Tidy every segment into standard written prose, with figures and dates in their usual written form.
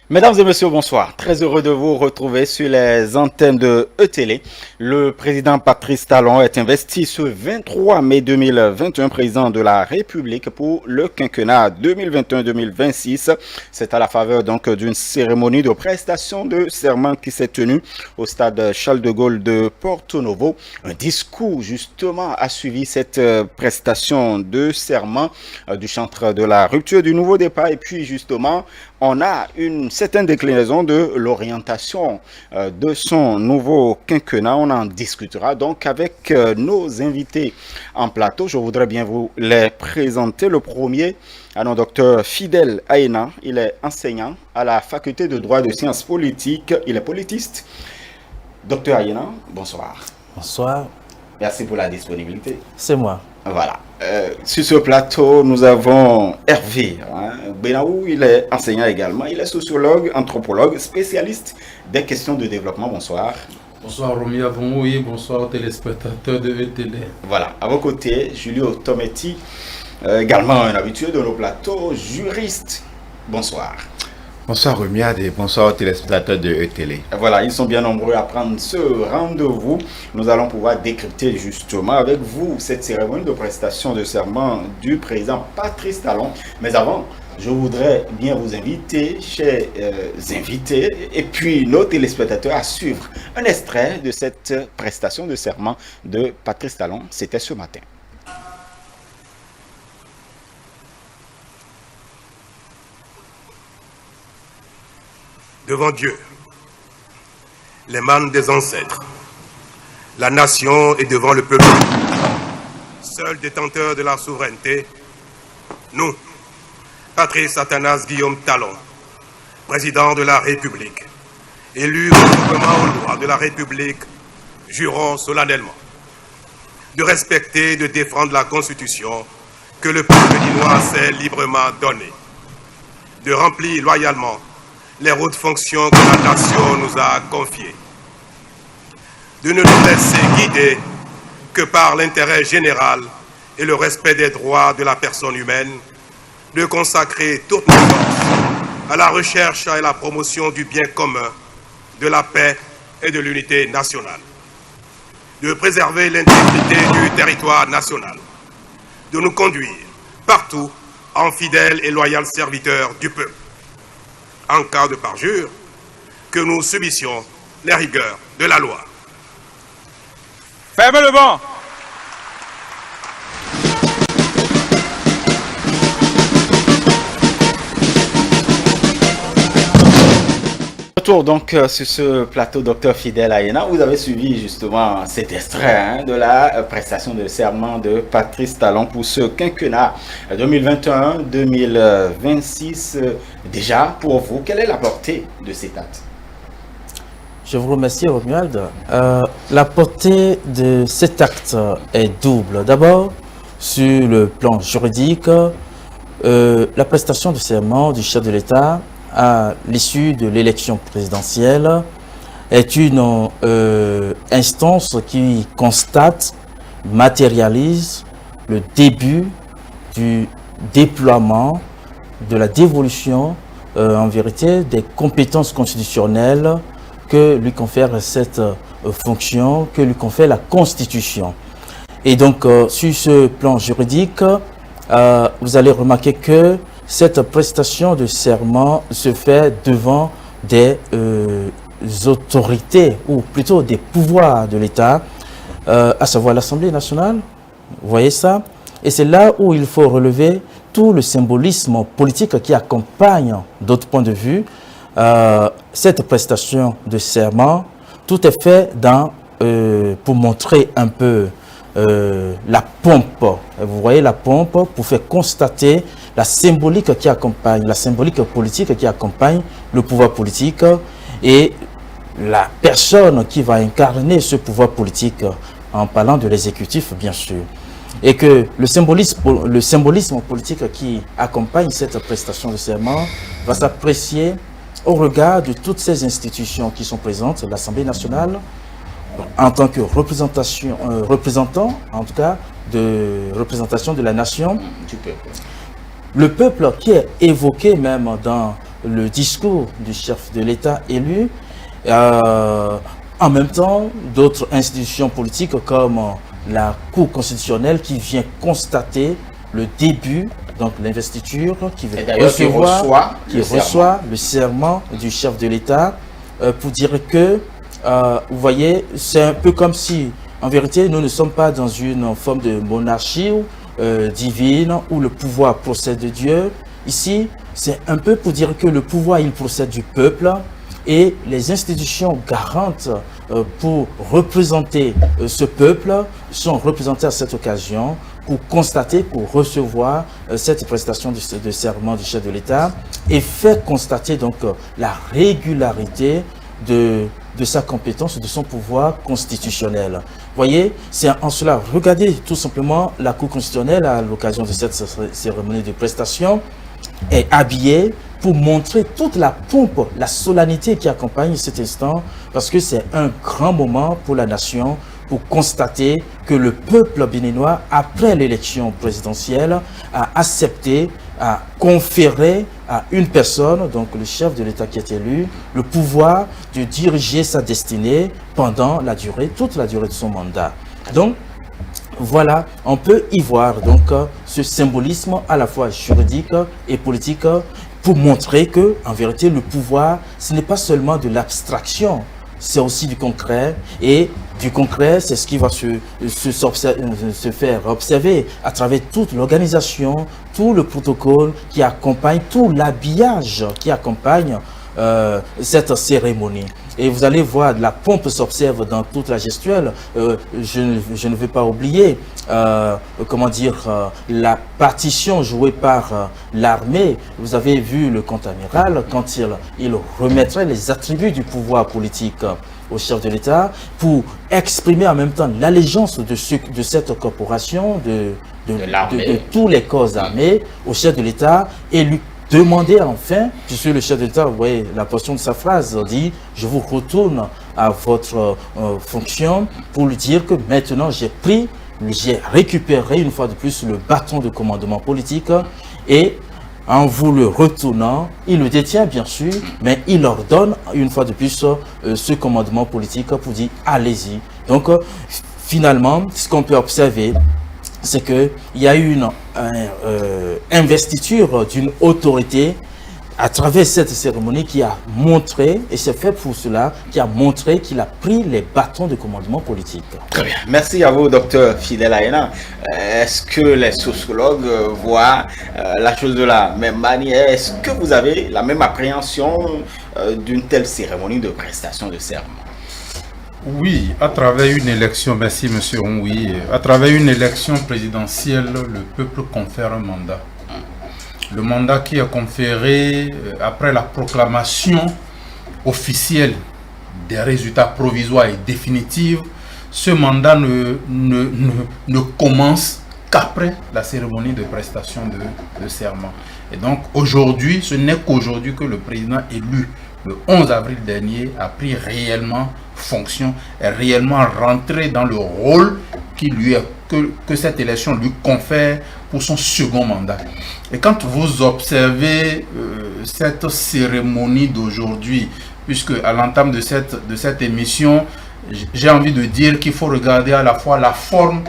Mesdames et messieurs, bonsoir. Très heureux de vous retrouver sur les antennes de E-Télé. Le président Patrice Talon est investi ce 23 mai 2021 président de la République pour le quinquennat 2021-2026. C'est à la faveur donc d'une cérémonie de prestation de serment qui s'est tenue au stade Charles de Gaulle de Porto Novo. Un discours justement a suivi cette prestation de serment du chantre de la rupture du nouveau départ et puis justement on a une certaine déclinaison de l'orientation de son nouveau quinquennat. On en discutera donc avec nos invités en plateau. Je voudrais bien vous les présenter. Le premier, docteur Fidèle Aïna. Il est enseignant à la faculté de droit de sciences politiques. Il est politiste. Docteur Aïna, bonsoir. Bonsoir. Merci pour la disponibilité. C'est moi. Voilà. Sur ce plateau, nous avons Hervé Benaou, il est enseignant également, il est sociologue, anthropologue, spécialiste des questions de développement. Bonsoir. Bonsoir Romy Avon et bonsoir aux téléspectateurs de VTL. Voilà, à vos côtés, Julio Tometti, également un habitué de nos plateaux, juriste. Bonsoir. Bonsoir Rumiad et bonsoir aux téléspectateurs de E-Télé. Voilà, ils sont bien nombreux à prendre ce rendez-vous. Nous allons pouvoir décrypter justement avec vous cette cérémonie de prestation de serment du président Patrice Talon. Mais avant, je voudrais bien vous inviter, chers invités, et puis nos téléspectateurs à suivre un extrait de cette prestation de serment de Patrice Talon. C'était ce matin. Devant Dieu, les mânes des ancêtres, la nation est devant le peuple, seul détenteur de la souveraineté, nous, Patrice Athanase Guillaume Talon, président de la République, élu conformément aux lois de la République, jurons solennellement de respecter et de défendre la Constitution que le peuple béninois s'est librement donnée, de remplir loyalement les hautes fonctions que la nation nous a confiées, de ne nous laisser guider que par l'intérêt général et le respect des droits de la personne humaine, de consacrer toutes nos forces à la recherche et à la promotion du bien commun, de la paix et de l'unité nationale, de préserver l'intégrité du territoire national, de nous conduire partout en fidèles et loyaux serviteurs du peuple, en cas de parjure, que nous subissions les rigueurs de la loi. Fermez le banc. Retour donc sur ce plateau, docteur Fidèle Aïna. Vous avez suivi justement cet extrait de la prestation de serment de Patrice Talon pour ce quinquennat 2021-2026. Déjà, pour vous, quelle est la portée de cet acte? Je vous remercie, Romuald. La portée de cet acte est double. D'abord, sur le plan juridique, la prestation de serment du chef de l'État à l'issue de l'élection présidentielle est une instance qui constate, matérialise le début du déploiement, de la dévolution, en vérité, des compétences constitutionnelles que lui confère cette fonction, que lui confère la Constitution. Et donc, sur ce plan juridique, vous allez remarquer que cette prestation de serment se fait devant des autorités, ou plutôt des pouvoirs de l'État, à savoir l'Assemblée nationale. Vous voyez ça? Et c'est là où il faut relever tout le symbolisme politique qui accompagne, d'autres points de vue, cette prestation de serment. Tout est fait pour montrer un peu la pompe. Vous voyez la pompe pour faire constater la symbolique qui accompagne, la symbolique politique qui accompagne le pouvoir politique et la personne qui va incarner ce pouvoir politique en parlant de l'exécutif, bien sûr. Et que le symbolisme politique qui accompagne cette prestation de serment va s'apprécier au regard de toutes ces institutions qui sont présentes, l'Assemblée nationale, en tant que représentant, en tout cas, de représentation de la nation, Du peuple. le peuple qui est évoqué même dans le discours du chef de l'État élu. En même temps, d'autres institutions politiques comme la Cour constitutionnelle qui vient constater le début, donc l'investiture, qui reçoit le serment du chef de l'État pour dire que, vous voyez, c'est un peu comme si, en vérité, nous ne sommes pas dans une forme de monarchie divine où le pouvoir procède de Dieu. Ici, c'est un peu pour dire que le pouvoir, il procède du peuple et les institutions garantes pour représenter ce peuple sont représentées à cette occasion pour constater, pour recevoir cette prestation de serment du chef de l'État et faire constater donc la régularité de sa compétence, de son pouvoir constitutionnel. Vous voyez, c'est en cela, regardez tout simplement la Cour constitutionnelle à l'occasion de cette cérémonie de prestation est habillée pour montrer toute la pompe, la solennité qui accompagne cet instant, parce que c'est un grand moment pour la nation, pour constater que le peuple béninois, après l'élection présidentielle, a accepté, a conféré à une personne, donc le chef de l'État qui est élu, le pouvoir de diriger sa destinée pendant la durée, toute la durée de son mandat. Donc, voilà, on peut y voir donc ce symbolisme à la fois juridique et politique pour montrer que, en vérité, le pouvoir, ce n'est pas seulement de l'abstraction, c'est aussi du concret. Et du concret, c'est ce qui va se faire observer à travers toute l'organisation, tout le protocole qui accompagne, tout l'habillage qui accompagne cette cérémonie. Et vous allez voir, la pompe s'observe dans toute la gestuelle. Je ne vais pas oublier, comment dire, la partition jouée par l'armée. Vous avez vu le contre-amiral, quand il remettrait les attributs du pouvoir politique au chef de l'État pour exprimer en même temps l'allégeance de cette corporation, de tous les corps armés au chef de l'État et lui demander enfin, puisque le chef de l'État, vous voyez, la portion de sa phrase dit « Je vous retourne à votre fonction » pour lui dire que maintenant j'ai récupéré une fois de plus le bâton de commandement politique et en vous le retournant, il le détient bien sûr, mais il ordonne une fois de plus ce commandement politique pour dire « Allez-y ». Donc finalement, ce qu'on peut observer, c'est qu'il y a eu une investiture d'une autorité à travers cette cérémonie qui a montré, et c'est fait pour cela, qui a montré qu'il a pris les bâtons de commandement politique. Très bien. Merci à vous, docteur Fidèle Aena. Est-ce que les sociologues voient la chose de la même manière? Est-ce que vous avez la même appréhension d'une telle cérémonie de prestation de serment? Oui, à travers une élection, merci monsieur Onwi, à travers une élection présidentielle, le peuple confère un mandat. Le mandat qui est conféré après la proclamation officielle des résultats provisoires et définitifs, ce mandat ne commence qu'après la cérémonie de prestation de serment. Et donc aujourd'hui, ce n'est qu'aujourd'hui que le président élu le 11 avril dernier a pris réellement fonction, est réellement rentré dans le rôle qui lui est, que cette élection lui confère pour son second mandat. Et quand vous observez cette cérémonie d'aujourd'hui, puisque à l'entame de cette émission, j'ai envie de dire qu'il faut regarder à la fois la forme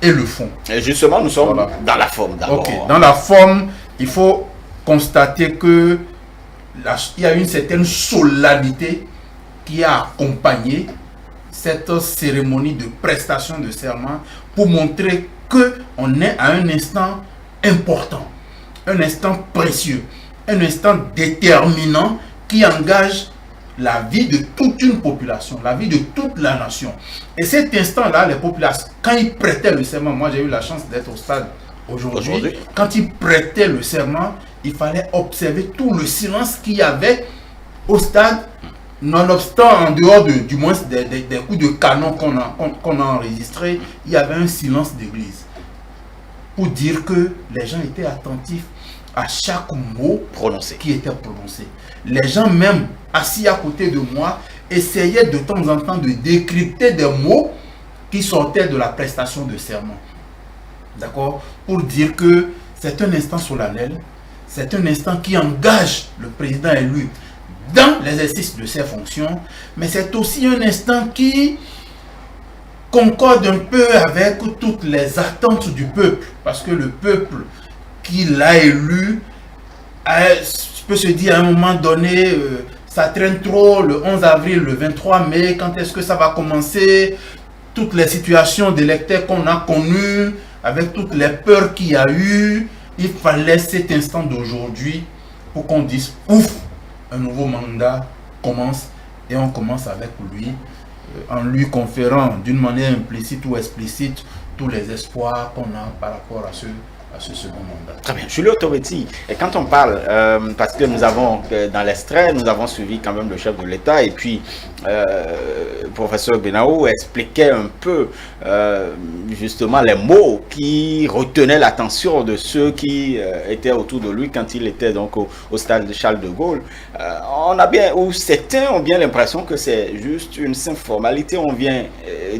et le fond. Et justement, nous sommes dans la forme d'abord. Okay. Dans la forme, il faut constater que il y a une certaine solennité qui a accompagné cette cérémonie de prestation de serment pour montrer qu'on est à un instant important, un instant précieux, un instant déterminant qui engage la vie de toute une population, la vie de toute la nation. Et cet instant-là, les populations, quand ils prêtaient le serment, moi j'ai eu la chance d'être au stade aujourd'hui, quand ils prêtaient le serment, il fallait observer tout le silence qu'il y avait au stade, nonobstant en dehors du moins des coups de canon qu'on a enregistrés, il y avait un silence d'église. Pour dire que les gens étaient attentifs à chaque mot prononcé qui était prononcé. Les gens même assis à côté de moi essayaient de temps en temps de décrypter des mots qui sortaient de la prestation de serment. D'accord? Pour dire que c'est un instant solennel, c'est un instant qui engage le président élu dans l'exercice de ses fonctions, mais c'est aussi un instant qui concorde un peu avec toutes les attentes du peuple, parce que le peuple qui l'a élu peut se dire à un moment donné, ça traîne trop, le 11 avril, le 23 mai, quand est-ce que ça va commencer? Toutes les situations d'électeurs qu'on a connues, avec toutes les peurs qu'il y a eu, il fallait cet instant d'aujourd'hui pour qu'on dise, ouf, un nouveau mandat commence, et on commence avec lui, en lui conférant d'une manière implicite ou explicite tous les espoirs qu'on a par rapport à ce second mandat. Très bien. Julio Tometti, et quand on parle, parce que nous avons, dans l'extrait, nous avons suivi quand même le chef de l'État, et puis professeur Benao expliquait un peu justement les mots qui retenaient l'attention de ceux qui étaient autour de lui quand il était donc au stade de Charles de Gaulle. On a bien, ou certains ont bien l'impression que c'est juste une simple formalité, on vient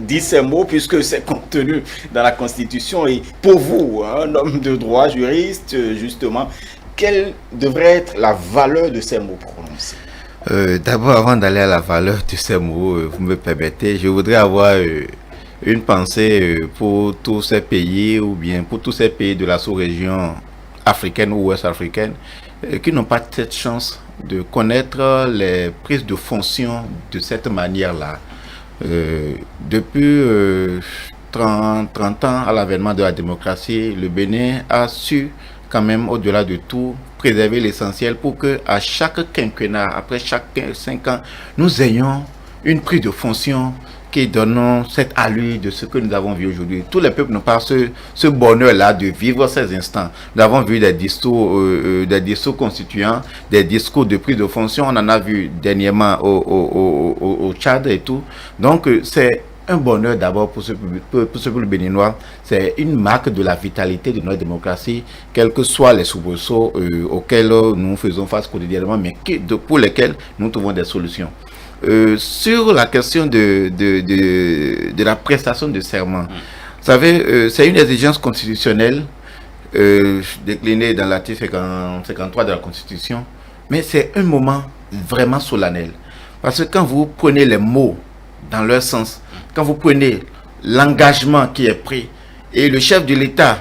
dire ces mots puisque c'est contenu dans la Constitution, et pour vous, un homme de droit, juriste, justement, quelle devrait être la valeur de ces mots prononcés? D'abord, avant d'aller à la valeur de ces mots, vous me permettez, je voudrais avoir une pensée pour tous ces pays, ou bien pour tous ces pays de la sous-région africaine ou ouest-africaine, qui n'ont pas cette chance de connaître les prises de fonction de cette manière-là. Depuis 30 ans à l'avènement de la démocratie, le Bénin a su quand même, au-delà de tout, préserver l'essentiel pour que à chaque quinquennat, après chaque 5 ans, nous ayons une prise de fonction qui donne cette allure de ce que nous avons vu aujourd'hui. Tous les peuples n'ont pas ce bonheur-là de vivre ces instants. Nous avons vu des discours constituants, des discours de prise de fonction. On en a vu dernièrement au Tchad et tout. Donc, c'est un bonheur d'abord pour ce peuple béninois. C'est une marque de la vitalité de notre démocratie, quels que soient les soubresauts auxquels nous faisons face quotidiennement, mais pour lesquels nous trouvons des solutions. Sur la question de la prestation de serment, vous savez, c'est une exigence constitutionnelle déclinée dans l'article 53 de la Constitution, mais c'est un moment vraiment solennel. Parce que quand vous prenez les mots dans leur sens, quand vous prenez l'engagement qui est pris, et le chef de l'État,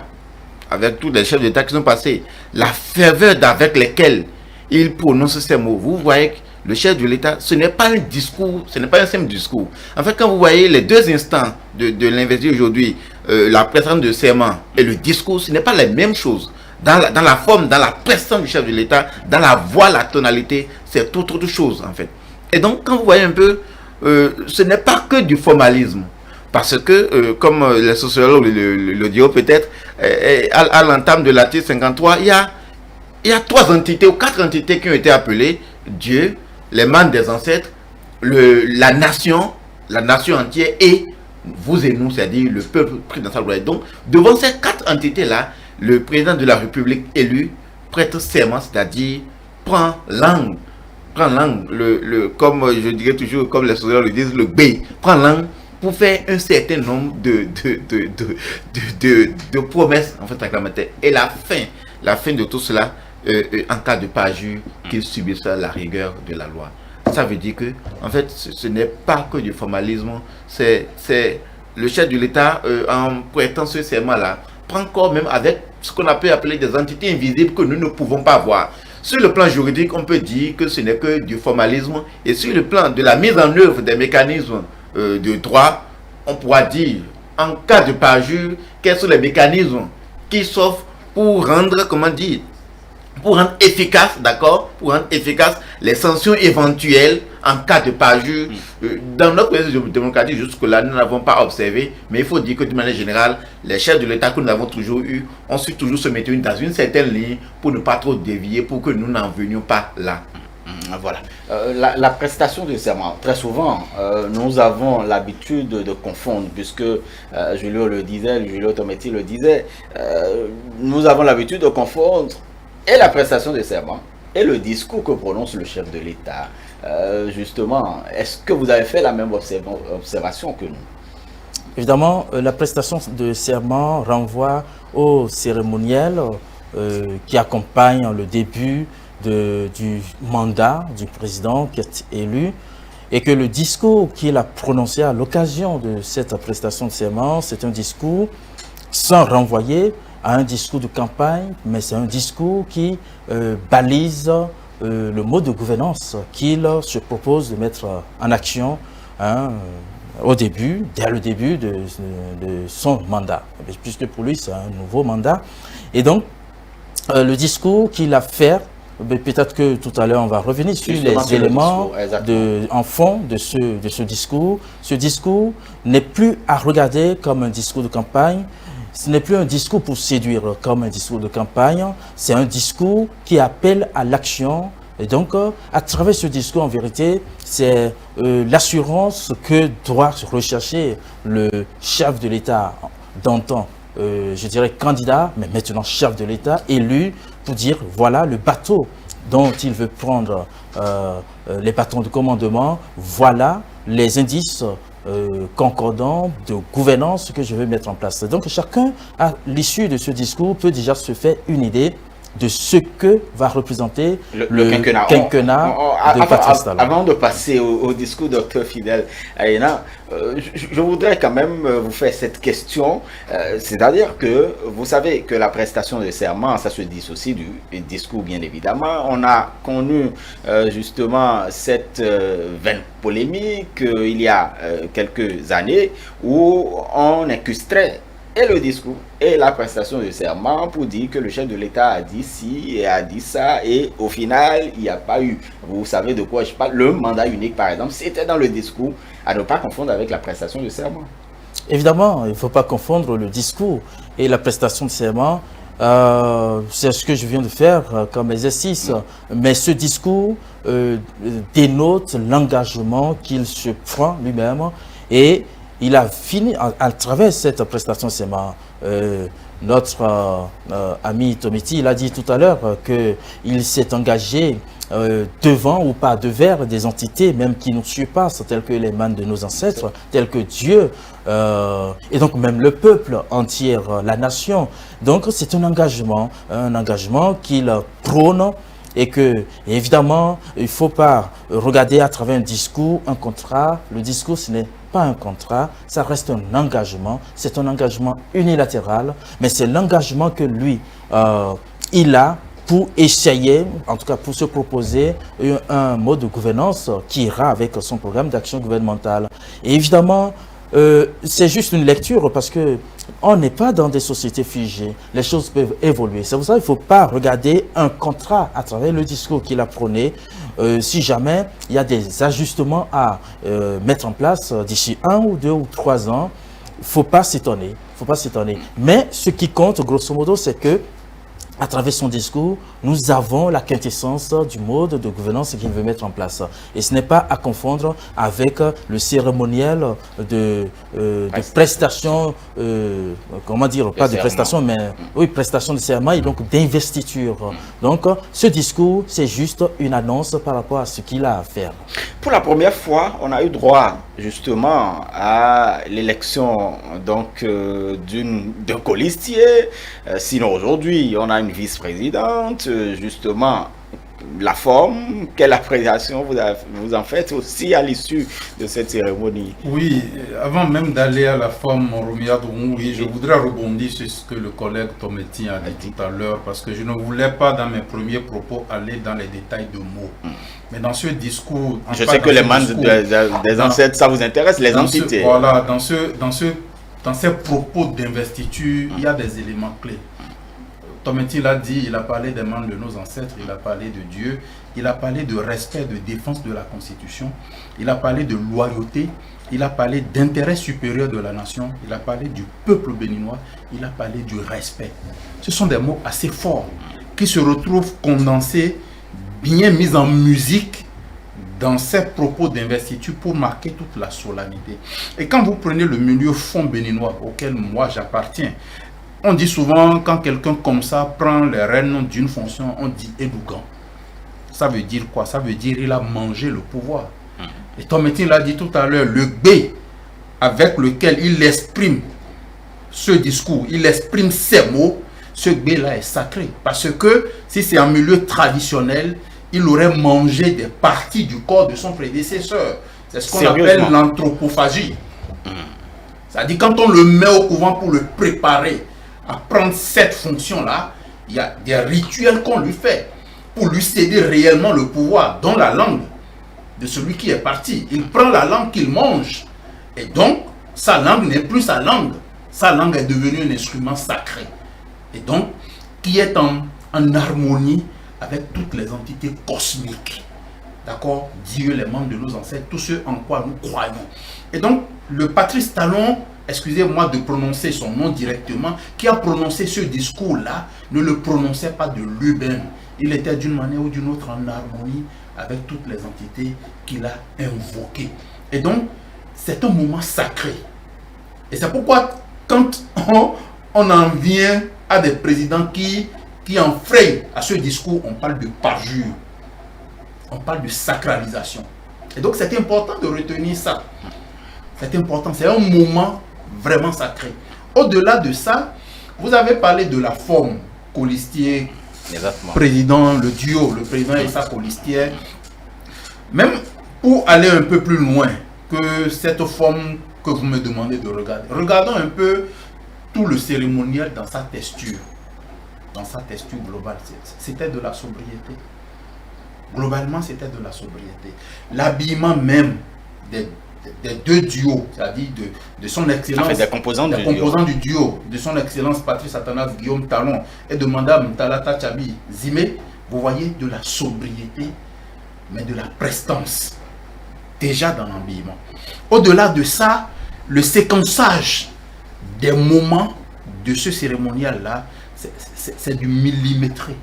avec tous les chefs d'État qui sont passés, la ferveur avec laquelle il prononce ces mots, vous voyez que le chef de l'État, ce n'est pas un discours, ce n'est pas un simple discours. En fait, quand vous voyez les deux instants de l'investiture aujourd'hui, la prestation de serment et le discours, ce n'est pas la même chose. Dans la forme, dans la prestation du chef de l'État, dans la voix, la tonalité, c'est toute autre chose en fait. Et donc, quand vous voyez un peu, ce n'est pas que du formalisme. Parce que, comme les sociologues le diront peut-être, à l'entame de l'article 53, il y a 3 entités ou 4 entités qui ont été appelées: Dieu, les membres des ancêtres, la nation entière et vous et nous, c'est-à-dire le peuple pris dans sa gloire. Donc, devant ces 4 entités-là, le président de la République élu prête serment, c'est-à-dire prend langue, comme je dirais toujours, comme les sociologues le disent, le B, prend langue pour faire un certain nombre de promesses en fait acclamataires. Et la fin de tout cela, en cas de parjure, qu'ils subissent la rigueur de la loi. Ça veut dire que, en fait, ce n'est pas que du formalisme, c'est le chef de l'État, en prêtant ce serment-là, prend corps même avec ce qu'on peut appeler des entités invisibles que nous ne pouvons pas voir. Sur le plan juridique, on peut dire que ce n'est que du formalisme, et sur le plan de la mise en œuvre des mécanismes de droit, on pourra dire, en cas de parjure, quels sont les mécanismes qui s'offrent pour rendre, pour rendre efficace, d'accord, pour rendre efficace les sanctions éventuelles en cas de parjure. Dans notre pays démocratique, jusque-là, nous n'avons pas observé, mais il faut dire que de manière générale, les chefs de l'État que nous avons toujours eu ont su toujours se mettre dans une certaine ligne pour ne pas trop dévier, pour que nous n'en venions pas là. Voilà. La prestation de serment, très souvent, nous avons l'habitude de confondre, puisque Julio Tometti le disait, nous avons l'habitude de confondre et la prestation de serment et le discours que prononce le chef de l'État. Justement, est-ce que vous avez fait la même observation que nous? Évidemment, la prestation de serment renvoie au cérémoniel qui accompagne le début du mandat du président qui est élu, et que le discours qu'il a prononcé à l'occasion de cette prestation de serment, c'est un discours sans renvoyer à un discours de campagne, mais c'est un discours qui balise le mode de gouvernance qu'il se propose de mettre en action dès le début de son mandat, puisque pour lui c'est un nouveau mandat. Et donc, le discours qu'il a fait, peut-être que tout à l'heure on va revenir sur les éléments en fond de ce discours. Ce discours n'est plus à regarder comme un discours de campagne. Ce n'est plus un discours pour séduire comme un discours de campagne, c'est un discours qui appelle à l'action. Et donc, à travers ce discours, en vérité, c'est l'assurance que doit rechercher le chef de l'État d'antan, je dirais candidat, mais maintenant chef de l'État, élu, pour dire, voilà le bateau dont il veut prendre les bâtons de commandement, voilà les indices concordant de gouvernance que je veux mettre en place. Donc chacun, à l'issue de ce discours, peut déjà se faire une idée de ce que va représenter le quinquennat de Patrice Talon. Avant de passer au discours de Dr Fidèle Ayena, je voudrais quand même vous faire cette question, c'est-à-dire que vous savez que la prestation de serment, ça se dissocie du discours bien évidemment. On a connu justement cette veine polémique il y a quelques années où on incrustait et le discours et la prestation de serment pour dire que le chef de l'État a dit ci et a dit ça, et au final il n'y a pas eu, vous savez de quoi je parle, le mandat unique par exemple, c'était dans le discours, à ne pas confondre avec la prestation de serment. Évidemment, il ne faut pas confondre le discours et la prestation de serment. C'est ce que je viens de faire comme exercice, mais ce discours dénote l'engagement qu'il se prend lui-même, et il a fini, à travers cette prestation de serment, notre ami Tometi, il a dit tout à l'heure qu'il s'est engagé devant ou pas devers des entités même qui nous surpassent, telles que les mânes de nos ancêtres, tels que Dieu, et donc même le peuple entier, la nation. Donc c'est un engagement qu'il prône, et que, évidemment, il ne faut pas regarder à travers un discours, un contrat. Le discours, ce n'est pas un contrat, ça reste un engagement. C'est un engagement unilatéral, mais c'est l'engagement que lui, il a pour essayer, en tout cas pour se proposer un mode de gouvernance qui ira avec son programme d'action gouvernementale. Et évidemment, c'est juste une lecture parce que on n'est pas dans des sociétés figées. Les choses peuvent évoluer. C'est pour ça qu'il ne faut pas regarder un contrat à travers le discours qu'il a prôné. Si jamais il y a des ajustements à mettre en place d'ici 1 ou 2 ou 3 ans, il ne faut pas s'étonner. Mais ce qui compte, grosso modo, c'est que à travers son discours, nous avons la quintessence du mode de gouvernance qu'il veut mettre en place. Et ce n'est pas à confondre avec le cérémoniel de prestation, comment dire, pas de prestation, mais oui, prestation de serment et donc d'investiture. Donc, ce discours, c'est juste une annonce par rapport à ce qu'il a à faire. Pour la première fois, on a eu droit justement à l'élection donc d'un colistier. Sinon aujourd'hui, on a une vice-présidente. Justement, la forme, quelle appréciation vous en faites aussi à l'issue de cette cérémonie? Oui, avant même d'aller à la forme, oui, je voudrais rebondir sur ce que le collègue Tometi a dit tout à l'heure, parce que je ne voulais pas dans mes premiers propos aller dans les détails de mots. Mais dans ce discours... Je sais que les membres des ancêtres, ça vous intéresse, les entités. Voilà, dans ces propos d'investiture, il y a des éléments clés. Tometi l'a dit, il a parlé des membres de nos ancêtres, il a parlé de Dieu, il a parlé de respect, de défense de la Constitution, il a parlé de loyauté, il a parlé d'intérêt supérieur de la nation, il a parlé du peuple béninois, il a parlé du respect. Ce sont des mots assez forts qui se retrouvent condensés, bien mis en musique dans ces propos d'investiture pour marquer toute la solennité. Et quand vous prenez le milieu fond béninois auquel moi j'appartiens, on dit souvent, quand quelqu'un comme ça prend les rênes d'une fonction, on dit édougan. Ça veut dire quoi? Ça veut dire qu'il a mangé le pouvoir. Et Tometi l'a dit tout à l'heure, le B avec lequel il exprime ce discours, il exprime ces mots, ce gbé-là est sacré. Parce que si c'est en milieu traditionnel, il aurait mangé des parties du corps de son prédécesseur. C'est ce qu'on appelle l'anthropophagie. C'est-à-dire quand on le met au couvent pour le préparer à prendre cette fonction-là, il y a des rituels qu'on lui fait pour lui céder réellement le pouvoir dans la langue de celui qui est parti. Il prend la langue qu'il mange. Et donc, sa langue n'est plus sa langue. Sa langue est devenue un instrument sacré. Et donc, qui est en harmonie avec toutes les entités cosmiques. D'accord? Dieu, les membres de nos ancêtres, tous ceux en quoi nous croyons. Et donc, le Patrice Talon, excusez-moi de prononcer son nom directement, qui a prononcé ce discours-là, ne le prononçait pas de lui-même. Il était d'une manière ou d'une autre en harmonie avec toutes les entités qu'il a invoquées. Et donc, c'est un moment sacré. Et c'est pourquoi, quand on en vient à des présidents qui enfreignent à ce discours, on parle de parjure. On parle de sacralisation. Et donc, c'est important de retenir ça. C'est important. C'est un moment vraiment sacré. Au-delà de ça, vous avez parlé de la forme Colistier, président, le duo, le président Issa Colistier. Même pour aller un peu plus loin que cette forme que vous me demandez de regarder, regardons un peu tout le cérémonial dans sa texture. Dans sa texture globale, c'était de la sobriété. Globalement, c'était de la sobriété. L'habillement même des deux duos, c'est-à-dire de son excellence, des composants du duo, de son excellence Patrice Athanas Guillaume Talon et de Madame Talata Tchabi Zimé, vous voyez de la sobriété, mais de la prestance, déjà dans l'habillement. Au-delà de ça, le séquençage des moments de ce cérémonial-là, c'est du millimétré.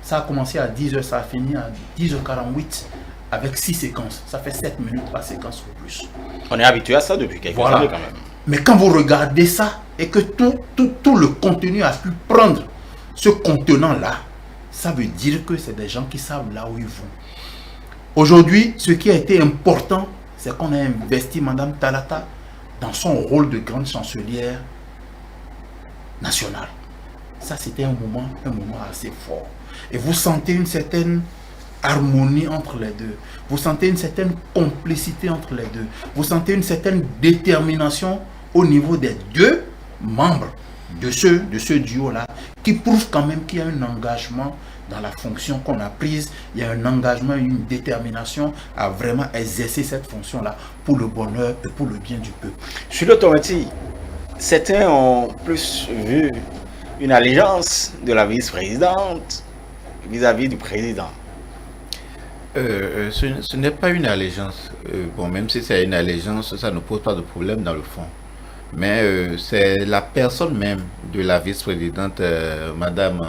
Ça a commencé à 10h, ça a fini à 10h48 avec 6 séquences. Ça fait 7 minutes par séquence ou plus. On est habitué à ça depuis quelques années quand même. Mais quand vous regardez ça et que tout le contenu a pu prendre ce contenant-là, ça veut dire que c'est des gens qui savent là où ils vont. Aujourd'hui, ce qui a été important, c'est qu'on a investi Madame Talata dans son rôle de grande chancelière nationale. Ça, c'était un moment assez fort. Et vous sentez une certaine harmonie entre les deux. Vous sentez une certaine complicité entre les deux. Vous sentez une certaine détermination au niveau des deux membres de ce duo-là, qui prouve quand même qu'il y a un engagement dans la fonction qu'on a prise. Il y a un engagement, une détermination à vraiment exercer cette fonction-là pour le bonheur et pour le bien du peuple. Sur l'automatique, certains ont plus vu une allégeance de la vice-présidente vis-à-vis du président. Ce n'est pas une allégeance. Bon, même si c'est une allégeance, ça ne pose pas de problème dans le fond. Mais c'est la personne même de la vice-présidente, Madame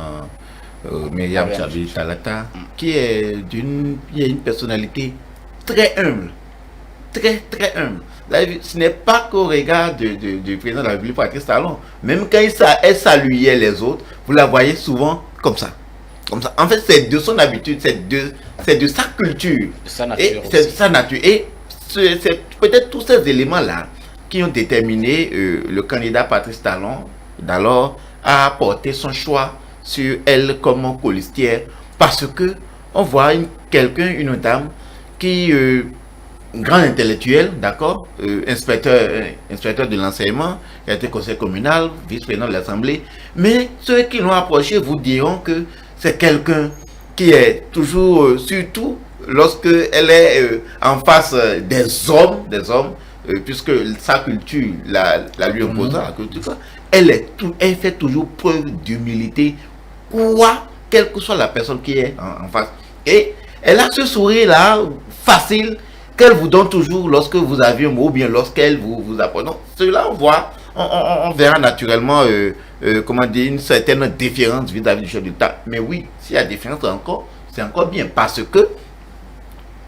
Myriam Tchabi Talata, qui a une personnalité très humble. Très, très humble. Ce n'est pas qu'au regard du président de la République, Patrice Talon. Même quand elle saluait les autres, vous la voyez souvent comme ça. Comme ça. En fait, c'est de son habitude, c'est de sa culture. De sa nature. C'est de sa nature. Et c'est peut-être tous ces éléments-là qui ont déterminé le candidat Patrice Talon d'alors à apporter son choix sur elle comme colistière, parce que on voit une dame qui grand intellectuel, d'accord, inspecteur de l'enseignement, qui a été conseiller communal, vice-président de l'Assemblée, mais ceux qui l'ont approché vous diront que c'est quelqu'un qui est toujours, surtout lorsque elle est en face des hommes, puisque sa culture la lui oppose à la culture, elle fait toujours preuve d'humilité, quelle que soit la personne qui est en face. Et elle a ce sourire-là, facile, qu'elle vous donne toujours lorsque vous avez un mot, ou bien lorsqu'elle vous apporte. Donc, cela, on verra naturellement, une certaine défiance vis-à-vis du chef d'État. Mais oui, s'il y a défiance encore, c'est encore bien, parce que,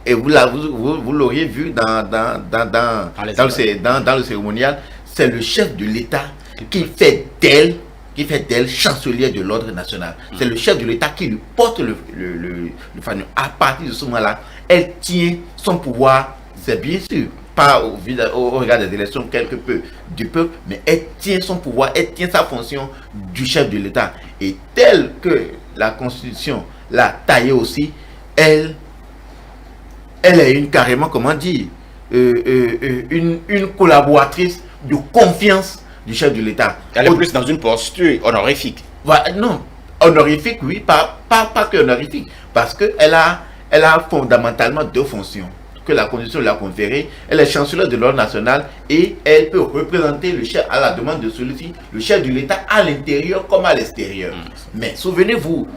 et vous l'auriez vu dans le cérémonial, c'est le chef de l'État qui fait d'elle chancelière de l'ordre national. C'est le chef de l'État qui lui porte le fanion. À partir de ce moment-là, elle tient son pouvoir, c'est bien sûr. pas au regard des élections quelque peu du peuple, mais elle tient son pouvoir, elle tient sa fonction du chef de l'État. Et telle que la Constitution l'a taillée aussi, elle est carrément, comment dire, une collaboratrice de confiance du chef de l'État. Elle est plus dans une posture honorifique. Non, honorifique, oui, pas que honorifique, parce qu'elle a fondamentalement deux fonctions que la Constitution l'a conférée. Elle est chancelière de l'ordre national et elle peut représenter le chef à la demande de celui-ci, le chef de l'État à l'intérieur comme à l'extérieur. Mais souvenez-vous,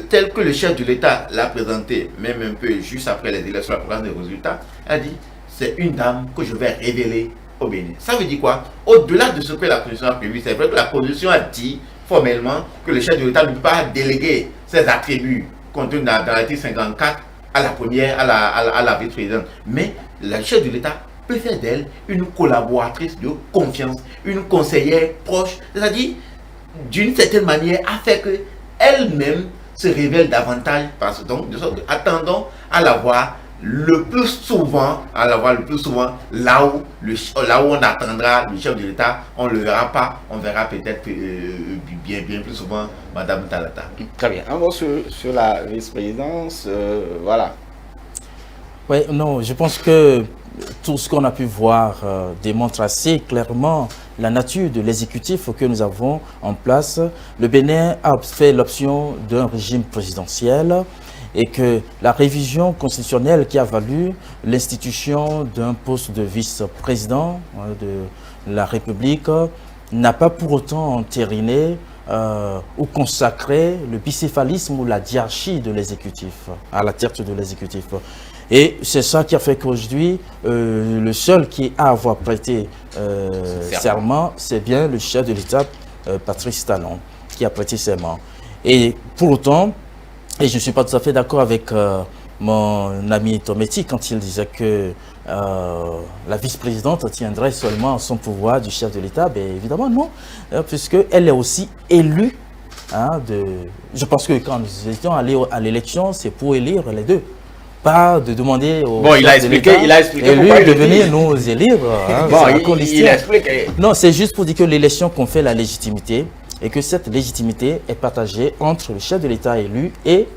tel que le chef de l'État l'a présenté, même un peu juste après les élections, la présence des résultats, elle a dit, c'est une dame que je vais révéler au Bénin. Ça veut dire quoi? Au-delà de ce que la Constitution a prévu, c'est vrai que la Constitution a dit formellement que le chef de l'État ne peut pas déléguer ses attributs contenus dans l'article 54 à la première, à la vice-présidente. Mais le chef de l'État peut faire d'elle une collaboratrice de confiance, une conseillère proche, c'est-à-dire, d'une certaine manière, a fait que elle-même se révèle davantage. Parce que donc, de sorte que, attendons à la voir le plus souvent, là où on attendra le chef de l'État, on ne le verra pas, on verra peut-être bien plus souvent Madame Talata. Très bien. Un mot sur la vice-présidence, voilà. Oui, non, je pense que tout ce qu'on a pu voir démontre assez clairement la nature de l'exécutif que nous avons en place. Le Bénin a fait l'option d'un régime présidentiel et que la révision constitutionnelle qui a valu l'institution d'un poste de vice-président de la République n'a pas pour autant entériné ou consacré le bicéphalisme ou la diarchie de l'exécutif, à la tête de l'exécutif. Et c'est ça qui a fait qu'aujourd'hui, le seul qui a à avoir prêté serment, c'est bien le chef de l'État, Patrice Talon, qui a prêté serment. Et pour autant, et je ne suis pas tout à fait d'accord avec mon ami Tometti quand il disait que la vice-présidente tiendrait seulement son pouvoir du chef de l'État. Ben, évidemment non, puisqu'elle est aussi élue. Je pense que quand nous étions allés à l'élection, c'est pour élire les deux. Pas de demander au il a expliqué lui de venir nous élire. Il a expliqué. Non, c'est juste pour dire que l'élection confère la légitimité et que cette légitimité est partagée entre le chef de l'État élu et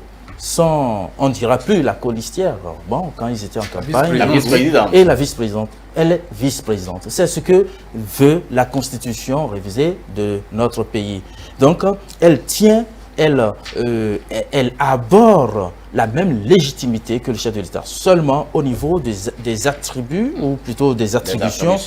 on ne dira plus la colistière. Bon, quand ils étaient en campagne, la vice-présidente. Et la vice-présidente, elle est vice-présidente. C'est ce que veut la Constitution révisée de notre pays. Donc, elle tient, elle aborde la même légitimité que le chef de l'État, seulement au niveau des attributs, ou plutôt des attributions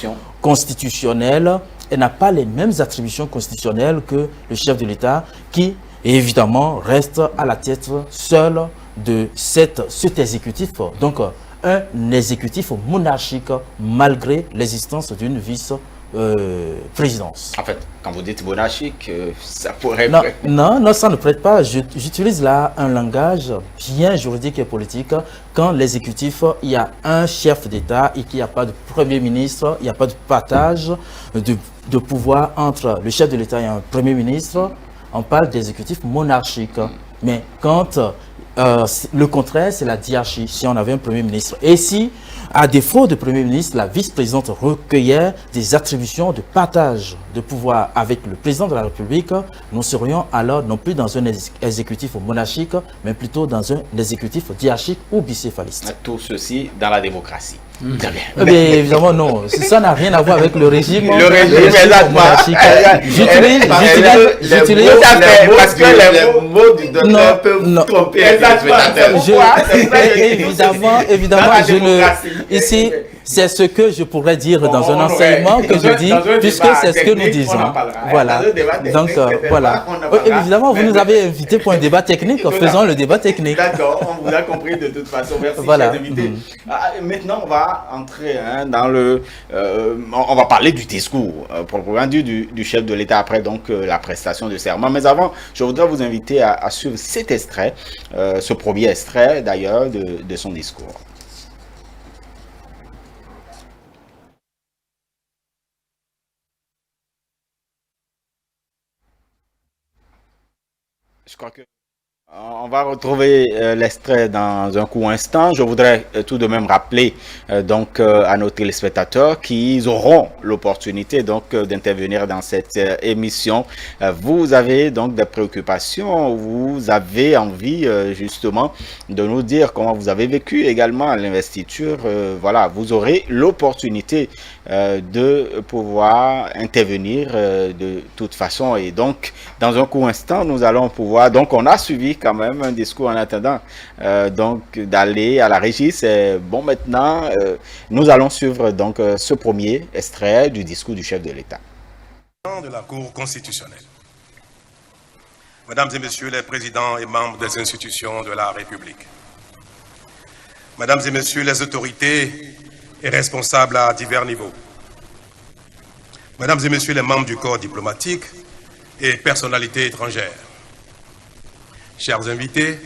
constitutionnelles. Elle n'a pas les mêmes attributions constitutionnelles que le chef de l'État qui, évidemment, reste à la tête seul de cet exécutif. Donc, un exécutif monarchique malgré l'existence d'une vice-présidence. En fait, quand vous dites monarchique, ça pourrait... Non, ça ne prête pas. J'utilise là un langage bien juridique et politique. Quand l'exécutif, il y a un chef d'État et qu'il n'y a pas de premier ministre, il n'y a pas de partage de pouvoir entre le chef de l'État et un premier ministre, on parle d'exécutif monarchique. Mais quand le contraire, c'est la diarchie, si on avait un premier ministre. Et si, à défaut de premier ministre, la vice-présidente recueillait des attributions de partage de pouvoir avec le président de la République, nous serions alors non plus dans un exécutif monarchique, mais plutôt dans un exécutif diarchique ou bicéphaliste. Tout ceci dans la démocratie. Très bien. Mais évidemment, non. Ça n'a rien à voir avec le régime. Le régime monarchique. J'utilise. Parce que les mots du docteur peuvent tromper. Évidemment, ici, c'est ce que je pourrais dire dans un enseignement que je dis, puisque c'est ce que nous disons. Voilà. Donc, voilà. Évidemment, vous nous avez invités pour un débat technique. Faisons le débat technique. D'accord, on vous a compris de toute façon. Merci, voilà. chers invités. Maintenant, on va entrer dans le... on va parler du discours pour le programme du chef de l'État après donc la prestation de serment. Mais avant, je voudrais vous inviter à suivre cet extrait, ce premier extrait d'ailleurs de son discours. Je crois que... On va retrouver l'extrait dans un court instant. Je voudrais tout de même rappeler à nos téléspectateurs qu'ils auront l'opportunité d'intervenir dans cette émission. Vous avez donc des préoccupations, vous avez envie justement de nous dire comment vous avez vécu également l'investiture. Voilà, vous aurez l'opportunité de pouvoir intervenir de toute façon. Et donc, dans un court instant, nous allons pouvoir... Donc, on a suivi quand même un discours en attendant d'aller à la régie. C'est bon maintenant. Nous allons suivre donc ce premier extrait du discours du chef de l'État. De la Cour constitutionnelle. Mesdames et Messieurs les présidents et membres des institutions de la République. Mesdames et Messieurs les autorités et responsables à divers niveaux. Mesdames et Messieurs les membres du corps diplomatique et personnalités étrangères. Chers invités,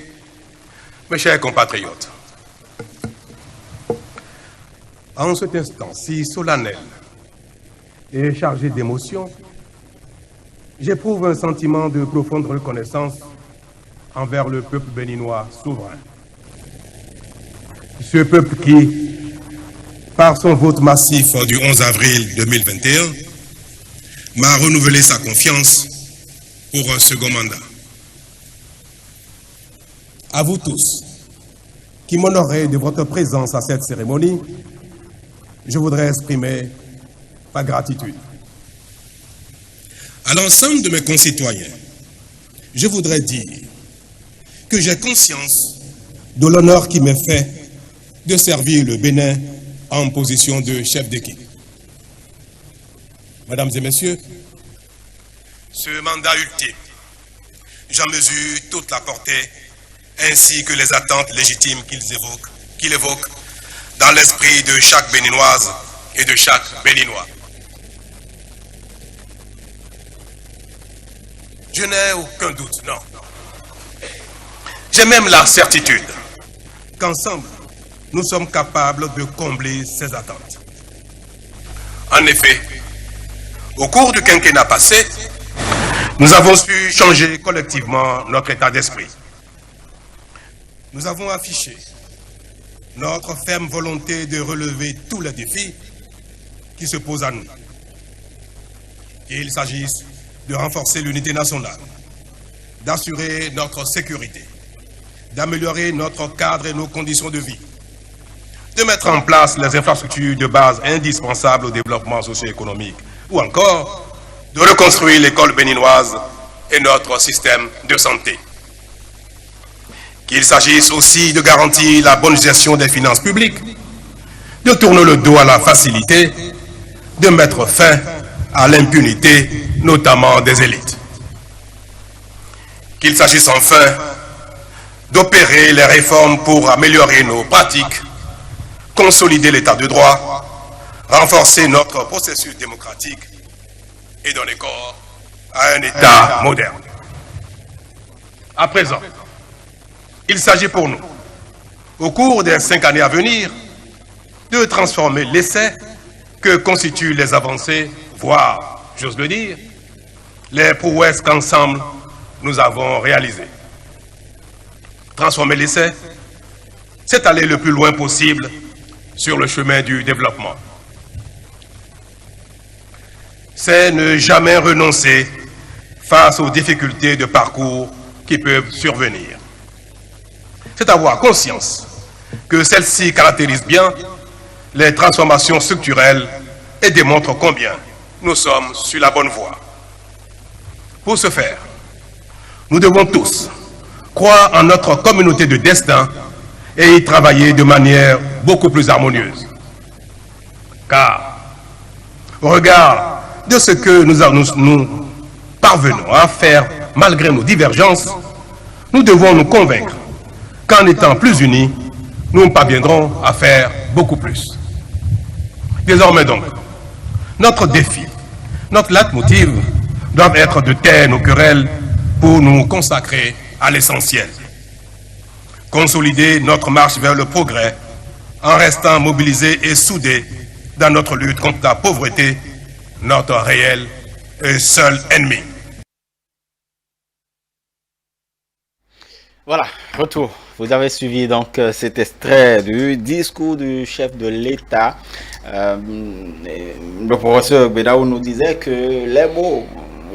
mes chers compatriotes, en cet instant si solennel et chargé d'émotion, j'éprouve un sentiment de profonde reconnaissance envers le peuple béninois souverain. Ce peuple qui, par son vote massif du 11 avril 2021, m'a renouvelé sa confiance pour un second mandat. À vous tous, qui m'honorez de votre présence à cette cérémonie, je voudrais exprimer ma gratitude. À l'ensemble de mes concitoyens, je voudrais dire que j'ai conscience de l'honneur qui m'est fait de servir le Bénin en position de chef d'équipe. Mesdames et Messieurs, ce mandat ultime, j'en mesure toute la portée ainsi que les attentes légitimes qu'il évoque dans l'esprit de chaque Béninoise et de chaque Béninois. Je n'ai aucun doute, non. J'ai même la certitude qu'ensemble, nous sommes capables de combler ces attentes. En effet, au cours du quinquennat passé, nous avons su changer collectivement notre état d'esprit. Nous avons affiché notre ferme volonté de relever tous les défis qui se posent à nous. Qu'il s'agisse de renforcer l'unité nationale, d'assurer notre sécurité, d'améliorer notre cadre et nos conditions de vie, de mettre en place les infrastructures de base indispensables au développement socio-économique, ou encore de reconstruire l'école béninoise et notre système de santé. Qu'il s'agisse aussi de garantir la bonne gestion des finances publiques, de tourner le dos à la facilité, de mettre fin à l'impunité, notamment des élites. Qu'il s'agisse enfin d'opérer les réformes pour améliorer nos pratiques, consolider l'état de droit, renforcer notre processus démocratique et donner corps à un État moderne. À présent, il s'agit pour nous, au cours des 5 années à venir, de transformer l'essai que constituent les avancées, voire, j'ose le dire, les prouesses qu'ensemble nous avons réalisées. Transformer l'essai, c'est aller le plus loin possible sur le chemin du développement. C'est ne jamais renoncer face aux difficultés de parcours qui peuvent survenir. C'est avoir conscience que celle-ci caractérise bien les transformations structurelles et démontre combien nous sommes sur la bonne voie. Pour ce faire, nous devons tous croire en notre communauté de destin et y travailler de manière beaucoup plus harmonieuse. Car, au regard de ce que nous parvenons à faire malgré nos divergences, nous devons nous convaincre qu'en étant plus unis, nous parviendrons à faire beaucoup plus. Désormais donc, notre défi, notre leitmotiv doit être de taire nos querelles pour nous consacrer à l'essentiel. Consolider notre marche vers le progrès en restant mobilisés et soudés dans notre lutte contre la pauvreté, notre réel et seul ennemi. Voilà, retour. Vous avez suivi donc cet extrait du discours du chef de l'État. Le professeur Bedaou nous disait que les mots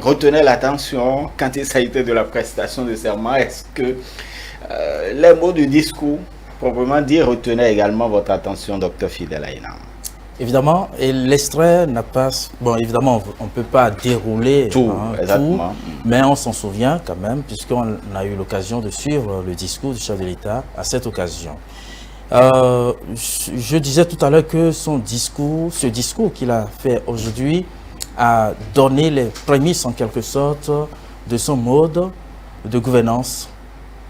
retenaient l'attention quand il s'agissait de la prestation de serment. Est-ce que les mots du discours, proprement dit, retenaient également votre attention, docteur Fidel Aïna? Évidemment, et l'extrait n'a pas... Bon, évidemment, on ne peut pas dérouler tout, exactement. Mais on s'en souvient quand même, puisqu'on a eu l'occasion de suivre le discours du chef de l'État à cette occasion. Je disais tout à l'heure que ce discours qu'il a fait aujourd'hui a donné les prémices en quelque sorte de son mode de gouvernance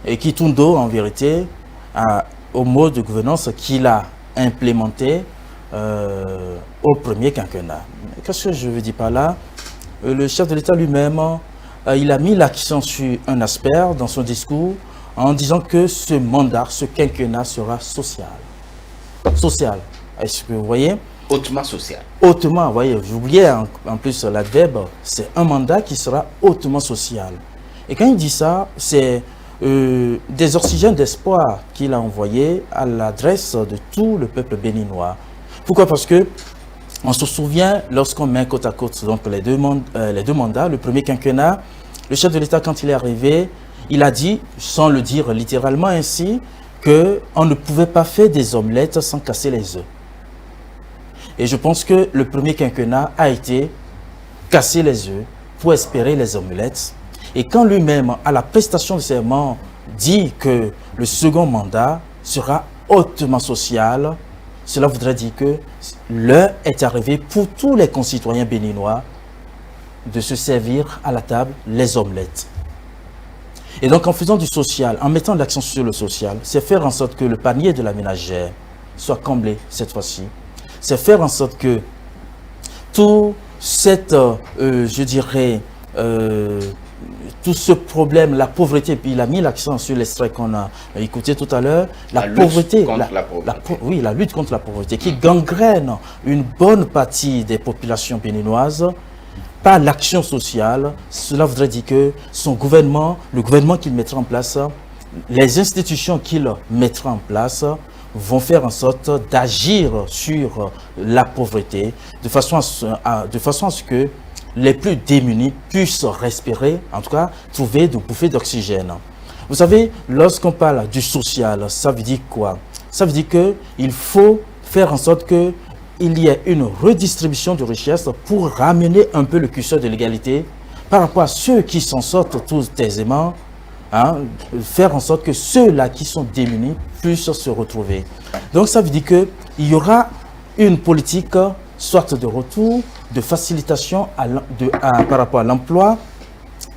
et qui tourne dos en vérité au mode de gouvernance qu'il a implémenté au premier quinquennat. Qu'est-ce que je veux dire par là? Le chef de l'État lui-même, il a mis l'accent sur un aspect dans son discours en disant que ce mandat, ce quinquennat sera social. Social. Est-ce que vous voyez? Hautement social. Hautement, vous voyez, j'oubliais en plus l'adverbe, c'est un mandat qui sera hautement social. Et quand il dit ça, c'est des oxygènes d'espoir qu'il a envoyés à l'adresse de tout le peuple béninois. Pourquoi? Parce que on se souvient, lorsqu'on met côte à côte donc les deux mandats, le premier quinquennat, le chef de l'État, quand il est arrivé, il a dit, sans le dire littéralement ainsi, qu'on ne pouvait pas faire des omelettes sans casser les œufs. Et je pense que le premier quinquennat a été casser les œufs pour espérer les omelettes. Et quand lui-même, à la prestation de serment, dit que le second mandat sera hautement social, cela voudrait dire que l'heure est arrivée pour tous les concitoyens béninois de se servir à la table les omelettes. Et donc en faisant du social, en mettant l'accent sur le social, c'est faire en sorte que le panier de la ménagère soit comblé cette fois-ci. C'est faire en sorte que tout cette, je dirais, tout ce problème, la pauvreté, puis il a mis l'accent sur l'extrait qu'on a écouté tout à l'heure, la pauvreté, oui, la lutte contre la pauvreté, qui gangrène une bonne partie des populations béninoises, par l'action sociale. Cela voudrait dire que son gouvernement, le gouvernement qu'il mettra en place, les institutions qu'il mettra en place, vont faire en sorte d'agir sur la pauvreté, de façon à ce que les plus démunis puissent respirer, en tout cas trouver de bouffées d'oxygène. Vous savez, lorsqu'on parle du social, ça veut dire quoi? Ça veut dire qu'il faut faire en sorte qu'il y ait une redistribution de richesses pour ramener un peu le curseur de l'égalité par rapport à ceux qui s'en sortent tous aisément, hein, faire en sorte que ceux-là qui sont démunis puissent se retrouver. Donc ça veut dire qu'il y aura une politique soit de retour, de facilitation par rapport à l'emploi,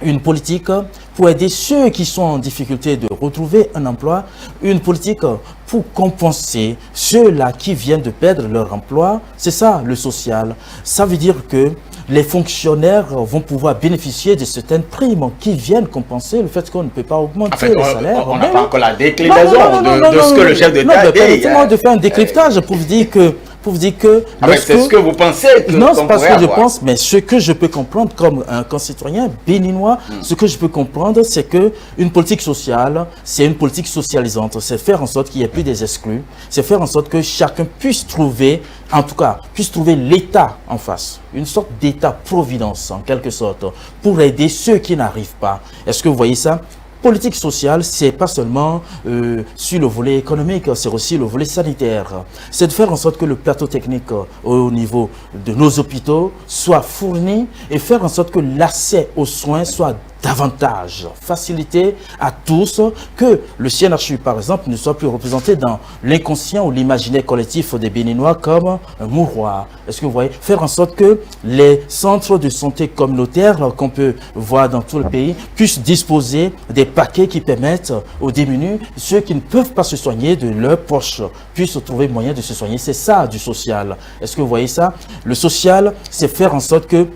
une politique pour aider ceux qui sont en difficulté de retrouver un emploi, une politique pour compenser ceux-là qui viennent de perdre leur emploi. C'est ça le social. Ça veut dire que les fonctionnaires vont pouvoir bénéficier de certaines primes qui viennent compenser le fait qu'on ne peut pas augmenter les salaires. On n'a pas encore la déclinaison de ce que le chef d'État dit. Permettez-moi de faire un décryptage pour vous dire que c'est ce que vous pensez que non, c'est pas ce que je pense, mais ce que je peux comprendre comme un concitoyen béninois, ce que je peux comprendre, c'est que une politique sociale, c'est une politique socialisante. C'est faire en sorte qu'il n'y ait plus des exclus. C'est faire en sorte que chacun puisse trouver, en tout cas, puisse trouver l'État en face. Une sorte d'État-providence, en quelque sorte, pour aider ceux qui n'arrivent pas. Est-ce que vous voyez ça? Politique sociale, c'est pas seulement sur le volet économique, c'est aussi le volet sanitaire. C'est de faire en sorte que le plateau technique au niveau de nos hôpitaux soit fourni et faire en sorte que l'accès aux soins soit davantage facilité à tous, que le CNHU par exemple ne soit plus représenté dans l'inconscient ou l'imaginaire collectif des Béninois comme un mouroir. Est-ce que vous voyez? Faire en sorte que les centres de santé communautaires qu'on peut voir dans tout le pays puissent disposer des paquets qui permettent aux démunis, ceux qui ne peuvent pas se soigner de leur poche, puissent trouver moyen de se soigner. C'est ça du social. Est-ce que vous voyez ça? Le social, c'est faire en sorte que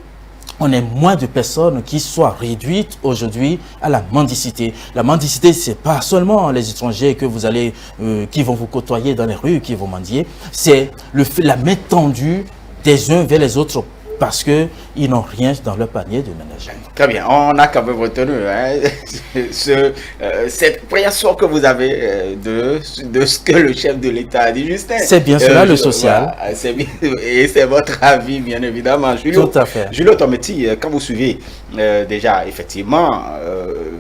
on ait moins de personnes qui soient réduites aujourd'hui à la mendicité. La mendicité, c'est pas seulement les étrangers que vous allez, qui vont vous côtoyer dans les rues, qui vont mendier. C'est la main tendue des uns vers les autres parce qu'ils n'ont rien dans leur panier de ménagère. Très bien, on a quand même retenu cette appréhension que vous avez de ce que le chef de l'État a dit, Justin. C'est bien cela le social. Voilà, et c'est votre avis, bien évidemment. Julio, tout à fait. Julio Tometi, quand vous suivez déjà, effectivement,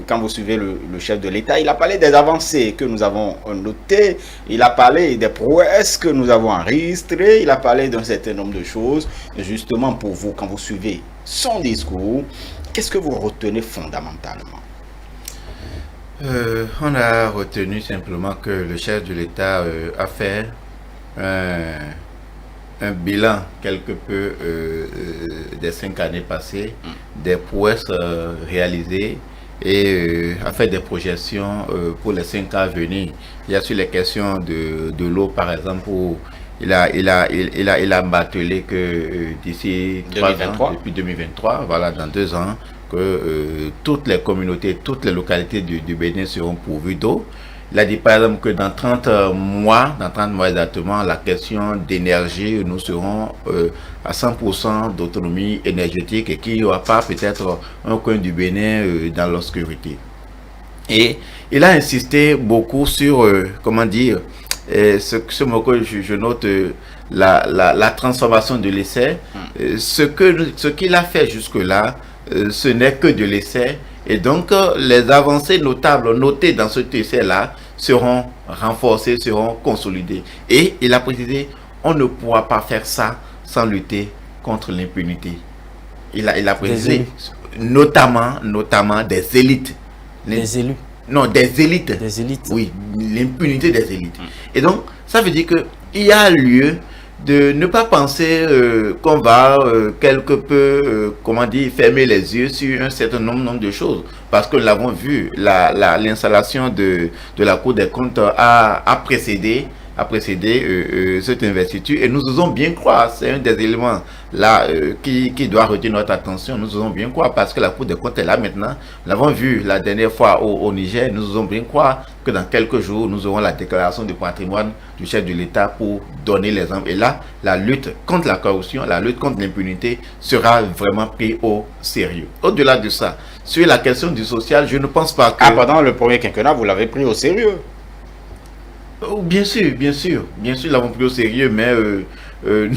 quand vous suivez le chef de l'État, il a parlé des avancées que nous avons notées, il a parlé des prouesses que nous avons enregistrées, il a parlé d'un certain nombre de choses. Justement, pour vous, quand vous suivez son discours, qu'est-ce que vous retenez fondamentalement? On a retenu simplement que le chef de l'État a fait un bilan quelque peu des 5 années passées, des prouesses réalisées et a fait des projections pour les 5 ans à venir. Il y a sur les questions de l'eau, par exemple, où il a martelé que d'ici 2023, depuis 2023, voilà, dans 2 ans, que toutes les communautés, toutes les localités du Bénin seront pourvues d'eau. Il a dit par exemple que dans 30 mois exactement, la question d'énergie, nous serons à 100% d'autonomie énergétique et qu'il n'y aura pas peut-être un coin du Bénin dans l'obscurité. Et il a insisté beaucoup sur, comment dire, ce mot que je note, la transformation de l'essai. Ce qu'il a fait jusque-là, ce n'est que de l'essai. Et donc, les avancées notables notées dans ce essai-là seront renforcées, seront consolidées. Et il a précisé, on ne pourra pas faire ça sans lutter contre l'impunité. Il a précisé, notamment des élites. Des élus. Non, des élites. Des élites. Oui, l'impunité des élites. Et donc, ça veut dire qu'il y a lieu de ne pas penser qu'on va quelque peu, comment dire, fermer les yeux sur un certain nombre de choses. Parce que nous l'avons vu, l'installation de la Cour des comptes a précédé cette investiture et nous osons bien croire, c'est un des éléments là qui doit retenir notre attention. Nous osons bien croire parce que la Cour des comptes est là maintenant. Nous l'avons vu la dernière fois au Niger. Nous osons bien croire que dans quelques jours nous aurons la déclaration du patrimoine du chef de l'État pour donner l'exemple. Et là, la lutte contre la corruption, la lutte contre l'impunité sera vraiment prise au sérieux. Au-delà de ça, sur la question du social, je ne pense pas que... pendant le premier quinquennat, vous l'avez pris au sérieux. Bien sûr, nous l'avons pris au sérieux, mais il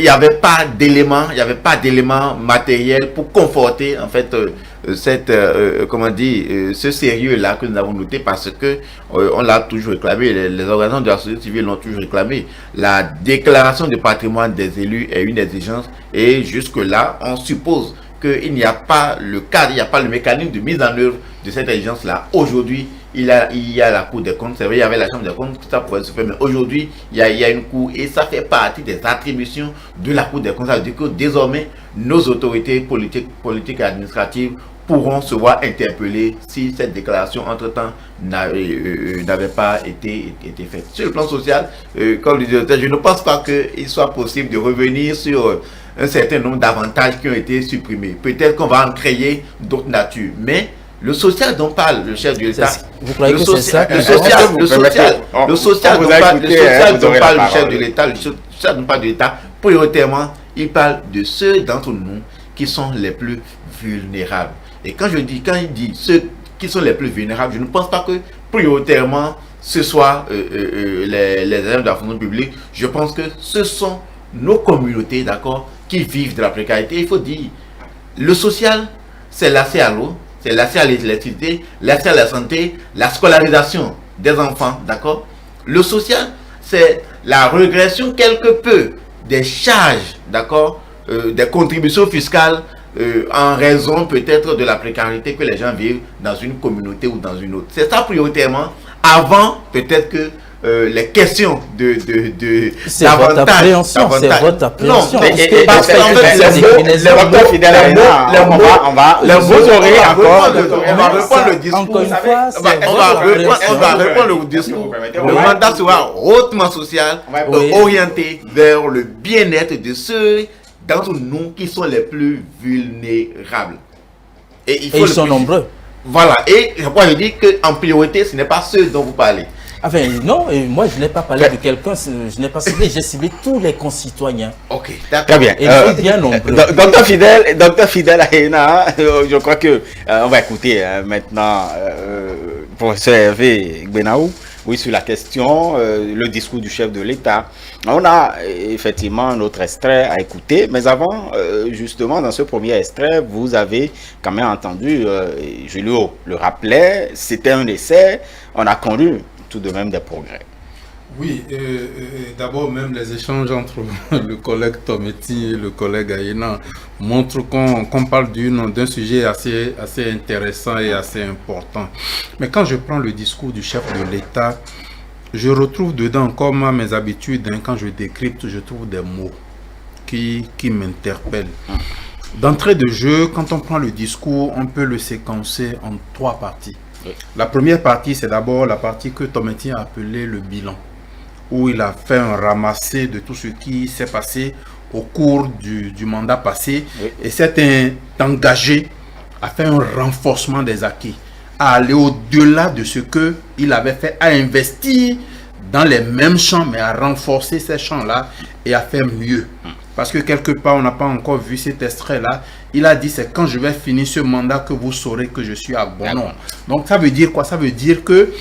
n'y avait pas d'éléments matériels pour conforter en fait ce sérieux-là que nous avons noté parce que on l'a toujours réclamé, les organisations de la société civile l'ont toujours réclamé. La déclaration de patrimoine des élus est une exigence et jusque-là, on suppose qu'il n'y a pas le cadre, il n'y a pas le mécanisme de mise en œuvre de cette exigence-là. Aujourd'hui, il y a la Cour des comptes, c'est vrai, il y avait la Chambre des comptes, ça pourrait se faire, mais aujourd'hui, il y a une Cour et ça fait partie des attributions de la Cour des comptes. Ça veut dire que désormais, nos autorités politiques et administratives pourront se voir interpellées si cette déclaration entre-temps n'avait pas été faite. Sur le plan social, comme le directeur, je ne pense pas qu'il soit possible de revenir sur un certain nombre d'avantages qui ont été supprimés. Peut-être qu'on va en créer d'autres natures, mais le social dont parle le chef de l'État, vous croyez que c'est ça? Le social dont parle le chef de l'État, le social dont parle de l'État, prioritairement, il parle de ceux d'entre nous qui sont les plus vulnérables. Et quand il dit ceux qui sont les plus vulnérables, je ne pense pas que prioritairement ce soit les élèves de la fonction publique. Je pense que ce sont nos communautés, d'accord, qui vivent de la précarité. Il faut dire, le social, c'est l'accès à l'eau, c'est l'accès à l'électricité, l'accès à la santé, la scolarisation des enfants, d'accord. Le social, c'est la régression quelque peu des charges, d'accord, des contributions fiscales en raison peut-être de la précarité que les gens vivent dans une communauté ou dans une autre. C'est ça prioritairement, avant peut-être que les questions c'est votre appréhension. Non, on va reprendre le discours. On va reprendre le discours. Le mandat sera hautement social, orienté vers le bien-être de ceux d'entre nous qui sont les plus vulnérables. Et ils sont nombreux. Voilà. Et je dis qu'en priorité, ce n'est pas ceux dont vous parlez. Enfin, non, et moi je n'ai pas parlé de quelqu'un, je n'ai pas ciblé, j'ai ciblé tous les concitoyens. Ok, d'accord. Très bien. Et ils sont bien nombreux. Docteur Fidèle Aïna, je crois que on va écouter maintenant professeur Hervé Gbenaou, oui, sur la question, le discours du chef de l'État. On a effectivement un autre extrait à écouter, mais avant, justement, dans ce premier extrait, vous avez quand même entendu, Julio le rappelait, c'était un essai, on a connu tout de même des progrès. Oui, d'abord même les échanges entre le collègue Tometi et le collègue Aïna montrent qu'on parle d'un sujet assez intéressant et assez important. Mais quand je prends le discours du chef de l'État, je retrouve dedans, comme à mes habitudes, quand je décrypte, je trouve des mots qui m'interpellent. D'entrée de jeu, quand on prend le discours, on peut le séquencer en 3 parties. Oui. La première partie, c'est d'abord la partie que Tometi a appelée le bilan, où il a fait un ramassé de tout ce qui s'est passé au cours du mandat passé, oui, et s'est engagé à faire un renforcement des acquis, à aller au-delà de ce qu'il avait fait, à investir dans les mêmes champs, mais à renforcer ces champs-là et à faire mieux. Parce que quelque part, on n'a pas encore vu cet extrait-là. Il a dit, c'est quand je vais finir ce mandat que vous saurez que je suis à bon nom. Donc ça veut dire quoi? Ça veut dire que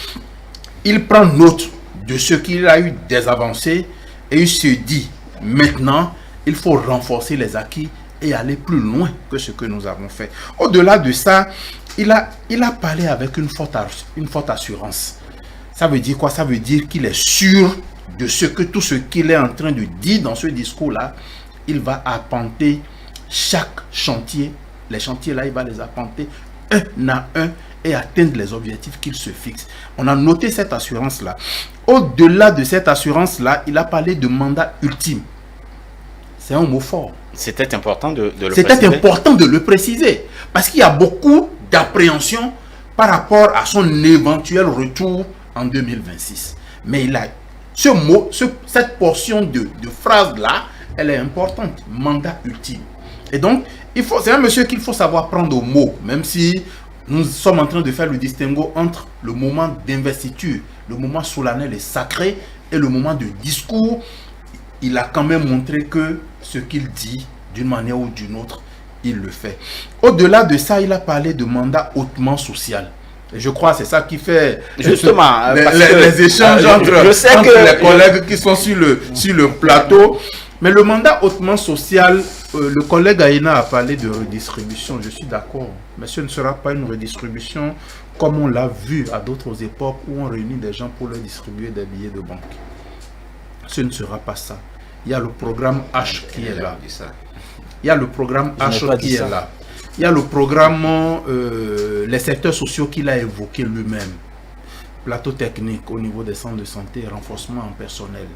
il prend note de ce qu'il a eu des avancées et il se dit, maintenant, il faut renforcer les acquis et aller plus loin que ce que nous avons fait. Au-delà de ça, il a parlé avec une forte assurance. Ça veut dire quoi? Ça veut dire qu'il est sûr de tout ce qu'il est en train de dire dans ce discours-là. Il va apporter chaque chantier. Les chantiers-là, il va les apporter un à un et atteindre les objectifs qu'il se fixe. On a noté cette assurance-là. Au-delà de cette assurance-là, il a parlé de mandat ultime. C'est un mot fort. C'était important de le préciser. C'était important de le préciser. Parce qu'il y a beaucoup d'appréhension par rapport à son éventuel retour en 2026. Mais il a ce mot, cette portion de phrase-là, elle est importante. Mandat ultime. Et donc, c'est un monsieur qu'il faut savoir prendre au mot, même si nous sommes en train de faire le distinguo entre le moment d'investiture, le moment solennel et sacré, et le moment de discours. Il a quand même montré que ce qu'il dit, d'une manière ou d'une autre, il le fait. Au-delà de ça, il a parlé de mandat hautement social. Et je crois que c'est ça qui fait justement les échanges entre les collègues qui sont sur le plateau. Mais le mandat hautement social, le collègue Aïna a parlé de redistribution. Je suis d'accord. Mais ce ne sera pas une redistribution comme on l'a vu à d'autres époques où on réunit des gens pour leur distribuer des billets de banque. Ce ne sera pas ça. Il y a le programme H qui est là. Il y a le programme H qui est là. Il y a le programme, les secteurs sociaux qu'il a évoqué lui-même. Plateau technique au niveau des centres de santé, renforcement en personnel,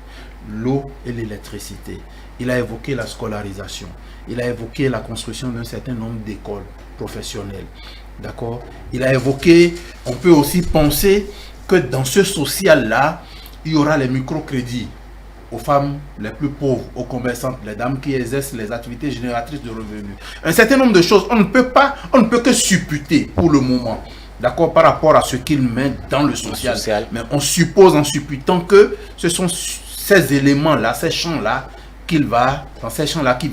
l'eau et l'électricité. Il a évoqué la scolarisation. Il a évoqué la construction d'un certain nombre d'écoles professionnelles. D'accord? Il a évoqué, on peut aussi penser que dans ce social-là, il y aura les microcrédits aux femmes les plus pauvres, aux commerçantes, les dames qui exercent les activités génératrices de revenus. Un certain nombre de choses, on ne peut que supputer pour le moment, d'accord, par rapport à ce qu'il met dans le social. Mais on suppose en supputant que ce sont ces éléments-là, ces champs-là, qu'il va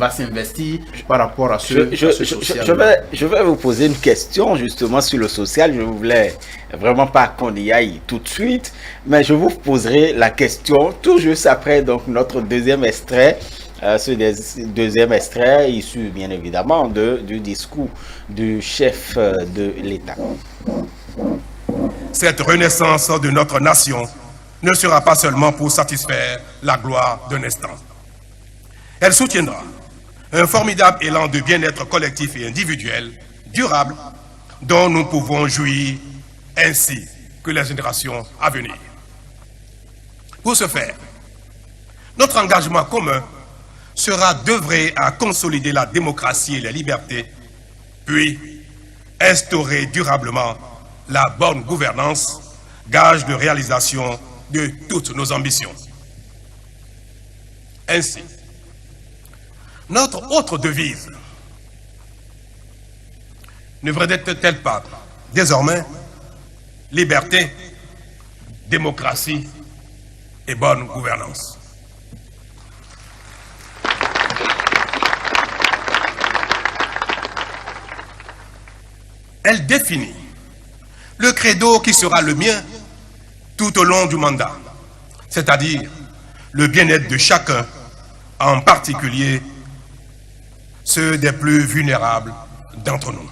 s'investir par rapport à ce social. Je vais vous poser une question justement sur le social. Je ne voulais vraiment pas qu'on y aille tout de suite, mais je vous poserai la question tout juste après donc notre deuxième extrait. Ce deuxième extrait issu bien évidemment du discours du chef de l'État. Cette renaissance de notre nation ne sera pas seulement pour satisfaire la gloire d'un instant. Elle soutiendra un formidable élan de bien-être collectif et individuel, durable, dont nous pouvons jouir ainsi que les générations à venir. Pour ce faire, notre engagement commun sera d'œuvrer à consolider la démocratie et les libertés, puis instaurer durablement la bonne gouvernance, gage de réalisation de toutes nos ambitions. Ainsi, notre autre devise ne devrait-elle pas désormais liberté, démocratie et bonne gouvernance. Elle définit le credo qui sera le mien tout au long du mandat, c'est-à-dire le bien-être de chacun, en particulier ceux des plus vulnérables d'entre nous.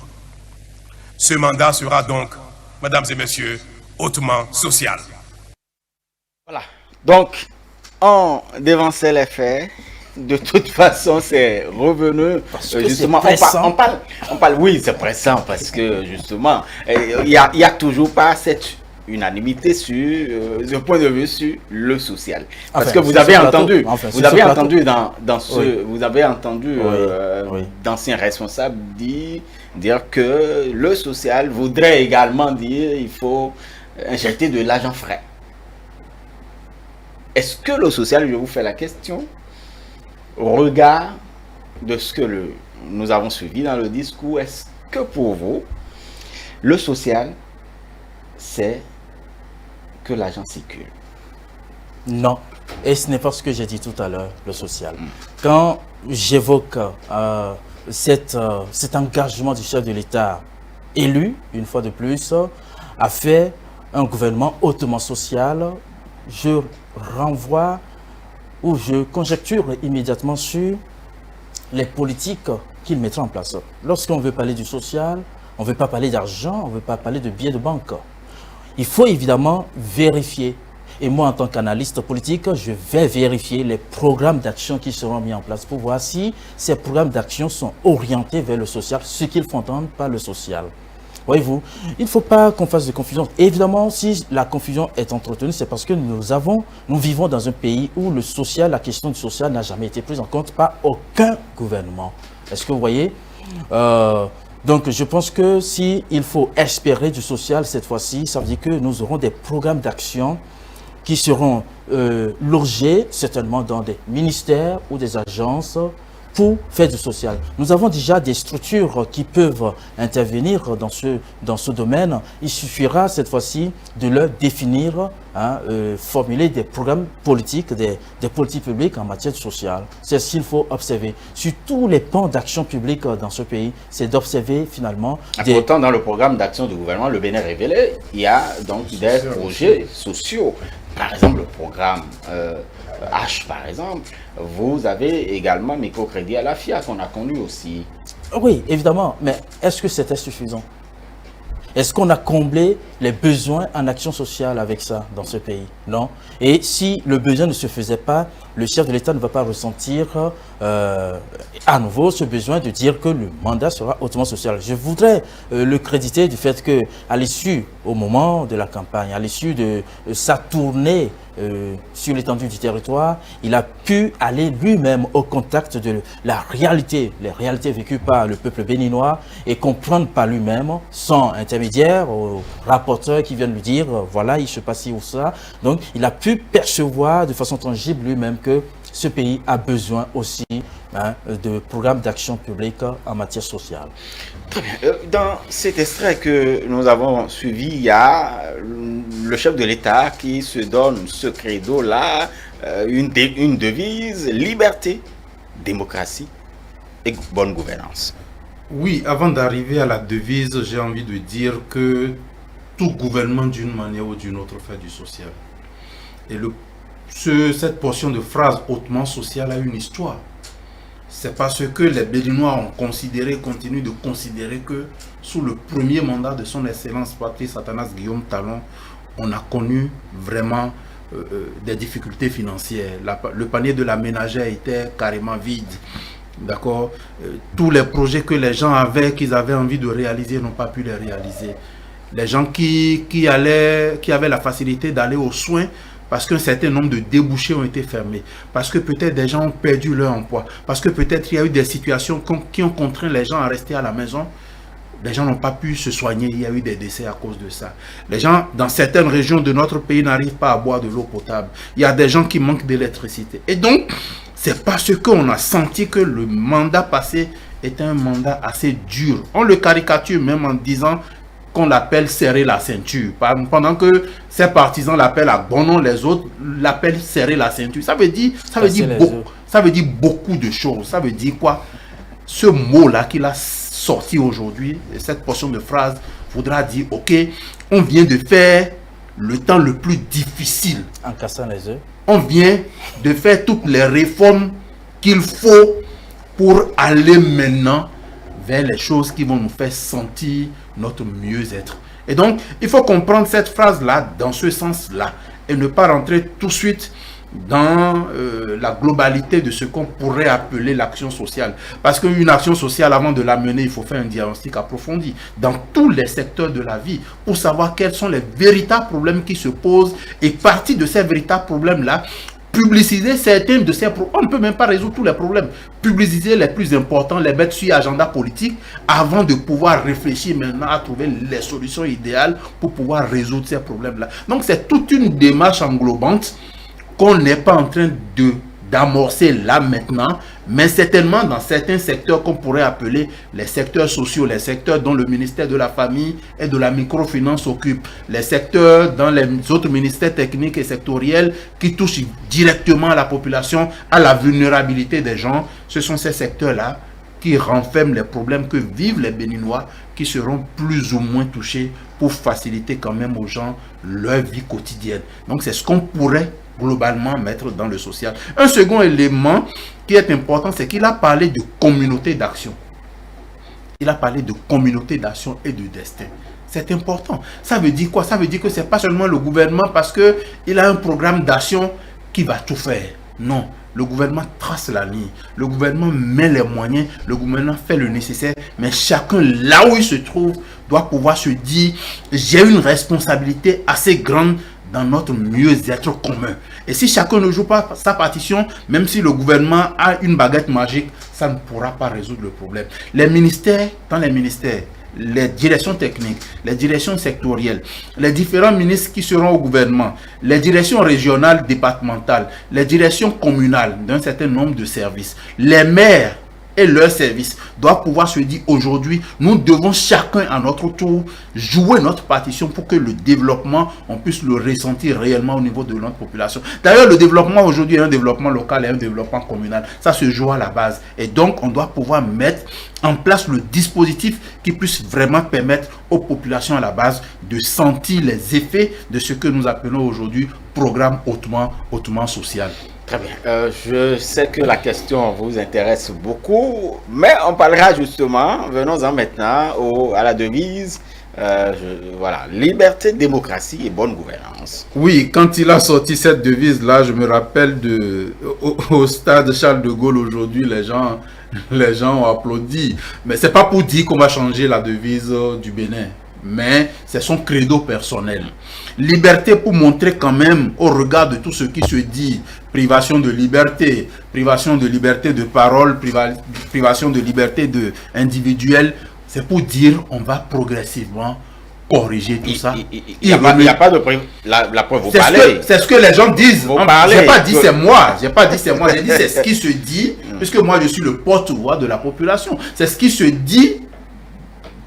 Ce mandat sera donc, mesdames et messieurs, hautement social. Voilà. Donc, on dévançait les faits. De toute façon, c'est revenu. Justement, on parle, oui, c'est pressant parce que justement, il y a toujours pas cette unanimité sur ce point de vue sur le social. Parce que vous avez entendu, d'anciens responsables dire que le social voudrait également dire il faut injecter de l'argent frais. Est-ce que le social, je vous fais la question, au regard de ce que nous avons suivi dans le discours, est-ce que pour vous, le social, c'est que l'argent circule? Non. Et ce n'est pas ce que j'ai dit tout à l'heure, le social. Quand j'évoque cet engagement du chef de l'État élu, une fois de plus, à faire un gouvernement hautement social, je renvoie ou je conjecture immédiatement sur les politiques qu'il mettra en place. Lorsqu'on veut parler du social, on ne veut pas parler d'argent, on ne veut pas parler de billets de banque. Il faut évidemment vérifier. Et moi, en tant qu'analyste politique, je vais vérifier les programmes d'action qui seront mis en place pour voir si ces programmes d'action sont orientés vers le social, ce qu'ils font entendre par le social. Voyez-vous, il ne faut pas qu'on fasse de confusion. Évidemment, si la confusion est entretenue, c'est parce que nous vivons dans un pays où le social, la question du social n'a jamais été prise en compte par aucun gouvernement. Est-ce que vous voyez? Donc, je pense que s'il faut espérer du social cette fois-ci, ça veut dire que nous aurons des programmes d'action qui seront logés certainement dans des ministères ou des agences pour faire du social. Nous avons déjà des structures qui peuvent intervenir dans ce domaine. Il suffira cette fois-ci de leur définir, formuler des programmes politiques, des politiques publiques en matière sociale. C'est ce qu'il faut observer. Sur tous les pans d'action publique dans ce pays, c'est d'observer finalement... Pourtant, dans le programme d'action du gouvernement, le Bénin révélé, il y a donc des projets sociaux. Par exemple, le programme H, par exemple, vous avez également microcrédit à la FIA qu'on a connu aussi. Oui, évidemment, mais est-ce que c'était suffisant? Est-ce qu'on a comblé les besoins en action sociale avec ça dans ce pays? Non. Et si le besoin ne se faisait pas, le chef de l'État ne va pas ressentir à nouveau ce besoin de dire que le mandat sera hautement social. Je voudrais le créditer du fait qu'à l'issue, au moment de la campagne, à l'issue de sa tournée sur l'étendue du territoire, il a pu aller lui-même au contact de la réalité, les réalités vécues par le peuple béninois et comprendre par lui-même, sans intermédiaire, aux rapporteurs qui viennent lui dire, voilà, il se passe ci ou ça. Donc, il a pu percevoir de façon tangible lui-même que ce pays a besoin aussi de programmes d'action publique en matière sociale. Très bien. Dans cet extrait que nous avons suivi, il y a le chef de l'État qui se donne ce credo-là, une devise, liberté, démocratie et bonne gouvernance. Oui, avant d'arriver à la devise, j'ai envie de dire que tout gouvernement d'une manière ou d'une autre fait du social. Et cette portion de phrase hautement sociale a une histoire. C'est parce que les Béninois ont considéré, continuent de considérer que sous le premier mandat de son Excellence Patrice Athanas Guillaume Talon, on a connu vraiment des difficultés financières. Le panier de la ménagère était carrément vide. D'accord. Tous les projets que les gens avaient, qu'ils avaient envie de réaliser, n'ont pas pu les réaliser. Les gens qui avaient la facilité d'aller aux soins, parce qu'un certain nombre de débouchés ont été fermés, parce que peut-être des gens ont perdu leur emploi, parce que peut-être il y a eu des situations qui ont contraint les gens à rester à la maison. Les gens n'ont pas pu se soigner, il y a eu des décès à cause de ça. Les gens dans certaines régions de notre pays n'arrivent pas à boire de l'eau potable. Il y a des gens qui manquent d'électricité. Et donc, c'est parce qu'on a senti que le mandat passé était un mandat assez dur. On le caricature même en disant qu'on appelle serrer la ceinture. Pendant que ces partisans l'appellent à bon nom, les autres l'appellent serrer la ceinture. Ça veut dire beaucoup de choses. Ça veut dire quoi? Ce mot-là qu'il a sorti aujourd'hui, cette portion de phrase, voudra dire, ok, on vient de faire le temps le plus difficile. En cassant les œufs. On vient de faire toutes les réformes qu'il faut pour aller maintenant vers les choses qui vont nous faire sentir notre mieux-être. Et donc, il faut comprendre cette phrase-là dans ce sens-là et ne pas rentrer tout de suite dans la globalité de ce qu'on pourrait appeler l'action sociale. Parce qu'une action sociale, avant de la mener, il faut faire un diagnostic approfondi dans tous les secteurs de la vie pour savoir quels sont les véritables problèmes qui se posent et partir de ces véritables problèmes-là, publiciser certains de ces problèmes. On ne peut même pas résoudre tous les problèmes. Publiciser les plus importants, les mettre sur agenda politique avant de pouvoir réfléchir maintenant à trouver les solutions idéales pour pouvoir résoudre ces problèmes-là. Donc c'est toute une démarche englobante qu'on n'est pas en train d'amorcer là maintenant, mais certainement dans certains secteurs qu'on pourrait appeler les secteurs sociaux, les secteurs dont le ministère de la Famille et de la Microfinance s'occupe, les secteurs dans les autres ministères techniques et sectoriels qui touchent directement à la population, à la vulnérabilité des gens. Ce sont ces secteurs-là qui renferment les problèmes que vivent les Béninois, qui seront plus ou moins touchés pour faciliter quand même aux gens leur vie quotidienne. Donc c'est ce qu'on pourrait globalement mettre dans le social. Un second élément qui est important, c'est qu'il a parlé de communauté d'action. Il a parlé de communauté d'action et de destin. C'est important. Ça veut dire quoi? Ça veut dire que ce n'est pas seulement le gouvernement parce qu'il a un programme d'action qui va tout faire. Non. Le gouvernement trace la ligne. Le gouvernement met les moyens. Le gouvernement fait le nécessaire. Mais chacun, là où il se trouve, doit pouvoir se dire « J'ai une responsabilité assez grande dans notre mieux-être commun. » Et si chacun ne joue pas sa partition, même si le gouvernement a une baguette magique, ça ne pourra pas résoudre le problème. Les ministères, dans les ministères, les directions techniques, les directions sectorielles, les différents ministres qui seront au gouvernement, les directions régionales, départementales, les directions communales d'un certain nombre de services, les maires et leurs services doivent pouvoir se dire aujourd'hui, nous devons chacun à notre tour jouer notre partition pour que le développement, on puisse le ressentir réellement au niveau de notre population. D'ailleurs, le développement aujourd'hui est un développement local et un développement communal. Ça se joue à la base. Et donc, on doit pouvoir mettre en place le dispositif qui puisse vraiment permettre aux populations à la base de sentir les effets de ce que nous appelons aujourd'hui programme hautement social. Très bien. Je sais que la question vous intéresse beaucoup, mais on parlera justement, venons-en maintenant à la devise, voilà, liberté, démocratie et bonne gouvernance. Oui, quand il a sorti cette devise-là, je me rappelle au stade Charles de Gaulle aujourd'hui, les gens ont applaudi. Mais c'est pas pour dire qu'on va changer la devise du Bénin, mais c'est son credo personnel. Liberté pour montrer quand même, au regard de tout ce qui se dit, privation de liberté de parole, privation de liberté individuelle, c'est pour dire on va progressivement corriger tout ça. Il n'y a pas de preuve. La preuve, vous parlez. C'est ce que les gens disent. Je n'ai pas dit c'est moi. J'ai dit c'est ce qui se dit, puisque moi je suis le porte-voix de la population. C'est ce qui se dit.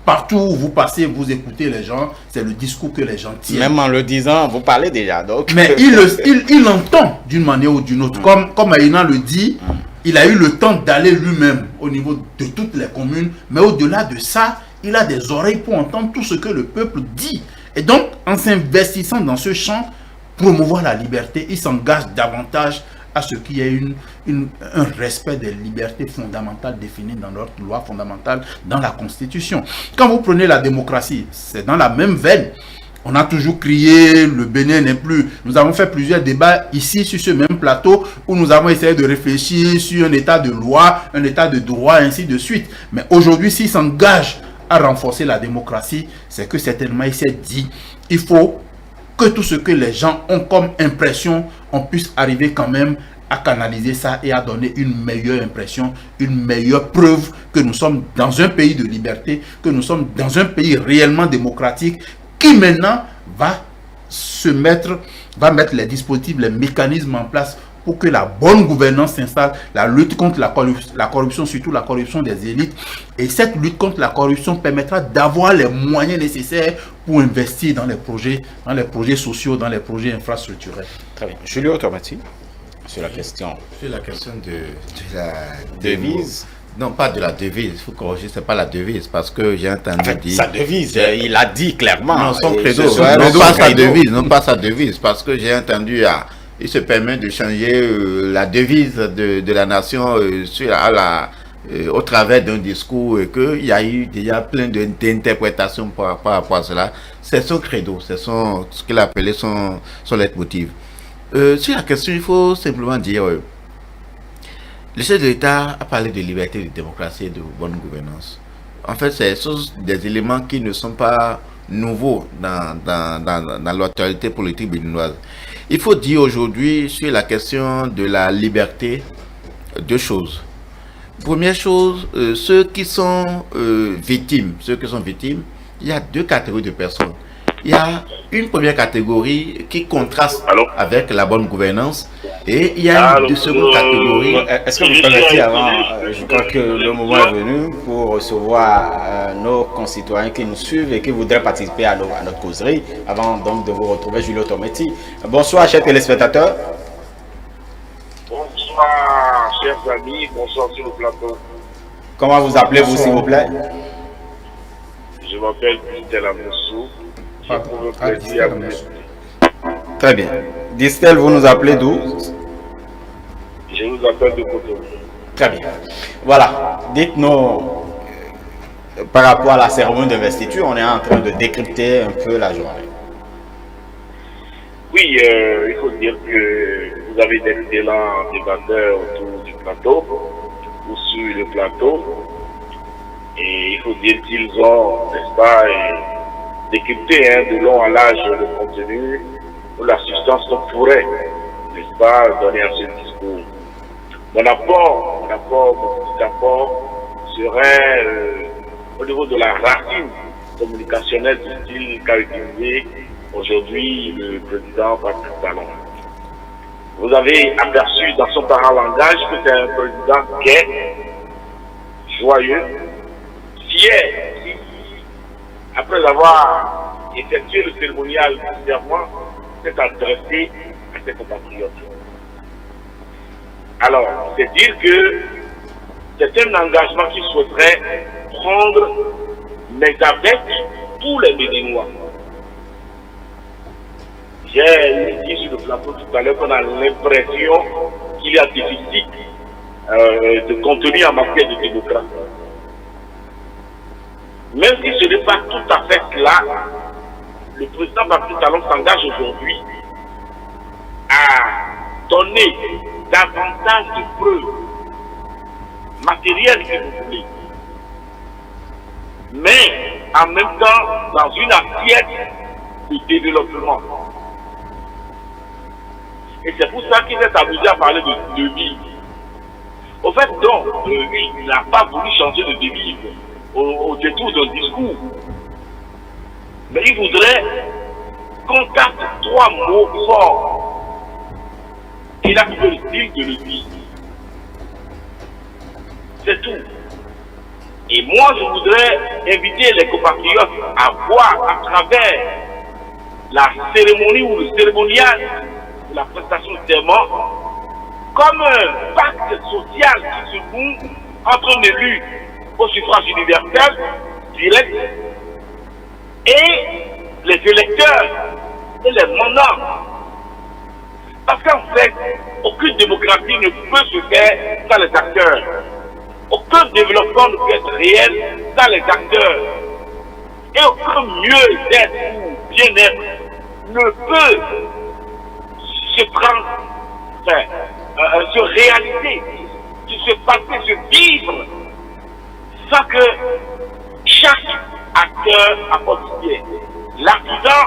Partout où vous passez, vous écoutez les gens, c'est le discours que les gens tiennent. Même en le disant, vous parlez déjà. Donc. Mais il entend d'une manière ou d'une autre. Comme Aïna le dit, il a eu le temps d'aller lui-même au niveau de toutes les communes. Mais au-delà de ça, il a des oreilles pour entendre tout ce que le peuple dit. Et donc, en s'investissant dans ce champ, promouvoir la liberté, il s'engage davantage à ce qu'il y ait un respect des libertés fondamentales définies dans notre loi fondamentale, dans la Constitution. Quand vous prenez la démocratie, c'est dans la même veine. On a toujours crié, le Bénin n'est plus... Nous avons fait plusieurs débats ici, sur ce même plateau, où nous avons essayé de réfléchir sur un état de loi, un état de droit, ainsi de suite. Mais aujourd'hui, s'il s'engage à renforcer la démocratie, c'est que certainement il s'est dit, il faut que tout ce que les gens ont comme impression, on puisse arriver quand même à canaliser ça et à donner une meilleure impression, une meilleure preuve que nous sommes dans un pays de liberté, que nous sommes dans un pays réellement démocratique, qui maintenant va mettre les dispositifs, les mécanismes en place pour que la bonne gouvernance s'installe, la lutte contre la corruption, surtout la corruption des élites. Et cette lutte contre la corruption permettra d'avoir les moyens nécessaires pour investir dans les projets sociaux, dans les projets infrastructurels. Très bien. Julio Automati, sur la question. Sur la question de la Devise. Non, pas de la devise, il faut corriger, c'est pas la devise, parce que j'ai entendu dire... Sa devise, il a dit clairement. Non, son Et credo, ce soir, non son pas sa credo. devise, non pas sa devise, parce que j'ai entendu, il se permet de changer la devise de la nation au travers d'un discours, et qu'il y a eu déjà plein d'interprétations par rapport à cela. C'est son credo, c'est ce qu'il a appelé son leitmotiv. Sur la question, il faut simplement dire... le chef de l'État a parlé de liberté, de démocratie et de bonne gouvernance. En fait, ce sont des éléments qui ne sont pas nouveaux dans l'actualité politique béninoise. Il faut dire aujourd'hui sur la question de la liberté deux choses. Première chose, ceux qui sont victimes, il y a deux catégories de personnes. Il y a une première catégorie qui contraste avec la bonne gouvernance et il y a une seconde catégorie. Est-ce que vous permettez avant, je crois que le moment est venu pour recevoir nos concitoyens qui nous suivent et qui voudraient participer à notre causerie, avant donc de vous retrouver, Julio Automati. Bonsoir, chers téléspectateurs. Bonsoir, chers amis, bonsoir sur le plateau. Comment vous appelez-vous, s'il vous plaît? Je m'appelle Distel Amoussou. Pour me plaisir à vous. Très bien. Distel, vous nous appelez d'où? Je vous appelle de Cotonou. Très bien. Voilà. Dites-nous, par rapport à la cérémonie d'investiture, on est en train de décrypter un peu la journée. Oui, il faut dire que vous avez d'excellents débatteurs autour du plateau ou sur le plateau. Et il faut dire qu'ils ont, n'est-ce pas, décrypté de long en large le contenu ou la substance qu'on pourrait, n'est-ce pas, donner à ce discours. Mon petit apport serait au niveau de la racine communicationnelle du style qu'a utilisé aujourd'hui le président Patrice Talon. Vous avez aperçu dans son paralangage que c'est un président gai, joyeux, fier, après avoir effectué le cérémonial du serment, s'est adressé à ses compatriotes. Alors, c'est dire que c'est un engagement qu'il souhaiterait prendre, mais avec tous les Béninois. J'ai dit sur le plateau tout à l'heure qu'on a l'impression qu'il y a déficit de contenu en matière de démocratie. Même si ce n'est pas tout à fait cela, le président Patrice Talon s'engage aujourd'hui à donner davantage de preuves matérielles, si vous voulez, mais en même temps dans une assiette de développement. Et c'est pour ça qu'il s'est amusé à parler de devise. Au fait, donc, il n'a pas voulu changer de devise au détour d'un discours. Mais il voudrait qu'on tape trois mots forts. Il a trouvé le style de le dire. C'est tout. Et moi, je voudrais inviter les compatriotes à voir à travers la cérémonie ou le cérémonial de la prestation de serment comme un pacte social qui se noue entre un élu au suffrage universel, direct, et les électeurs et les mandats. Parce qu'en fait, aucune démocratie ne peut se faire sans les acteurs. Aucun développement ne peut être réel sans les acteurs. Et aucun mieux-être ou bien-être ne peut se réaliser, se passer, se vivre, sans que chaque acteur apporte bien. L'artisan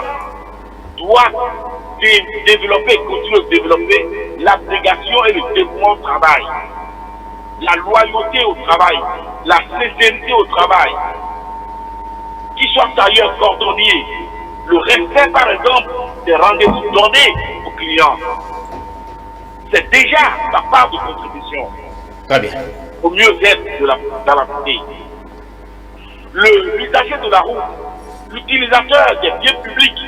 doit développer, continuer de développer l'abnégation et le dévouement au travail, la loyauté au travail, la sincérité au travail, qu'il soit tailleur, cordonnier, le respect par exemple des rendez-vous donnés aux clients. C'est déjà sa part de contribution. Très bien. Au mieux-être dans la cité. L'usager de la route, l'utilisateur des biens publics,